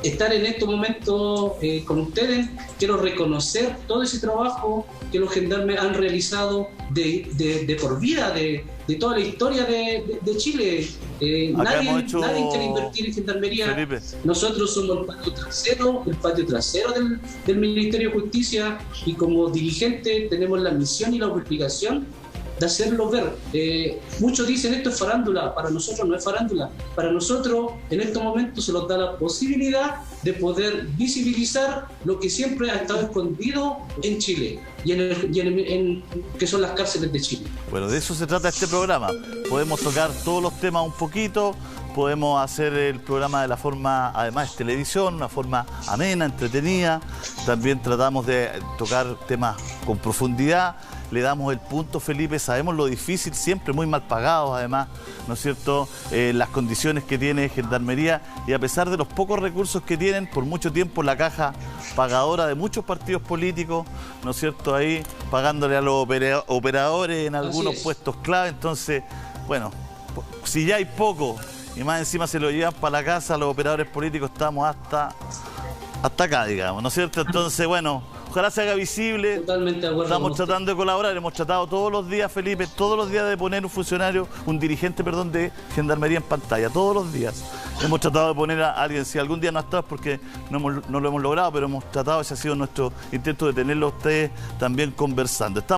estar en estos momentos con ustedes. Quiero reconocer todo ese trabajo que los gendarmes han realizado de por vida, de toda la historia de Chile. Nadie quiere invertir en gendarmería. Felipe. Nosotros somos el patio trasero del Ministerio de Justicia, y como dirigente tenemos la misión y la obligación de hacerlo ver. Muchos dicen esto es farándula. Para nosotros no es farándula. Para nosotros en estos momentos se nos da la posibilidad de poder visibilizar lo que siempre ha estado escondido en Chile y en que son las cárceles de Chile. Bueno, de eso se trata este programa. Podemos tocar todos los temas un poquito, podemos hacer el programa de la forma, además, televisión, una forma amena, entretenida. También tratamos de tocar temas con profundidad. Le damos el punto, Felipe, sabemos lo difícil, siempre muy mal pagados además, ¿no es cierto?, las condiciones que tiene Gendarmería, y a pesar de los pocos recursos que tienen, por mucho tiempo la caja pagadora de muchos partidos políticos, ¿no es cierto?, ahí pagándole a los operadores en algunos puestos clave. Entonces, bueno, si ya hay poco y más encima se lo llevan para la casa, los operadores políticos estamos hasta acá, digamos, ¿no es cierto? Entonces, bueno, ojalá se haga visible. Totalmente de acuerdo. Estamos tratando de colaborar, hemos tratado todos los días, Felipe, todos los días de poner un dirigente de Gendarmería en pantalla, todos los días. Hemos tratado de poner a alguien, si algún día no ha estado es porque no lo hemos logrado, pero hemos tratado, ese ha sido nuestro intento de tenerlo a ustedes también conversando.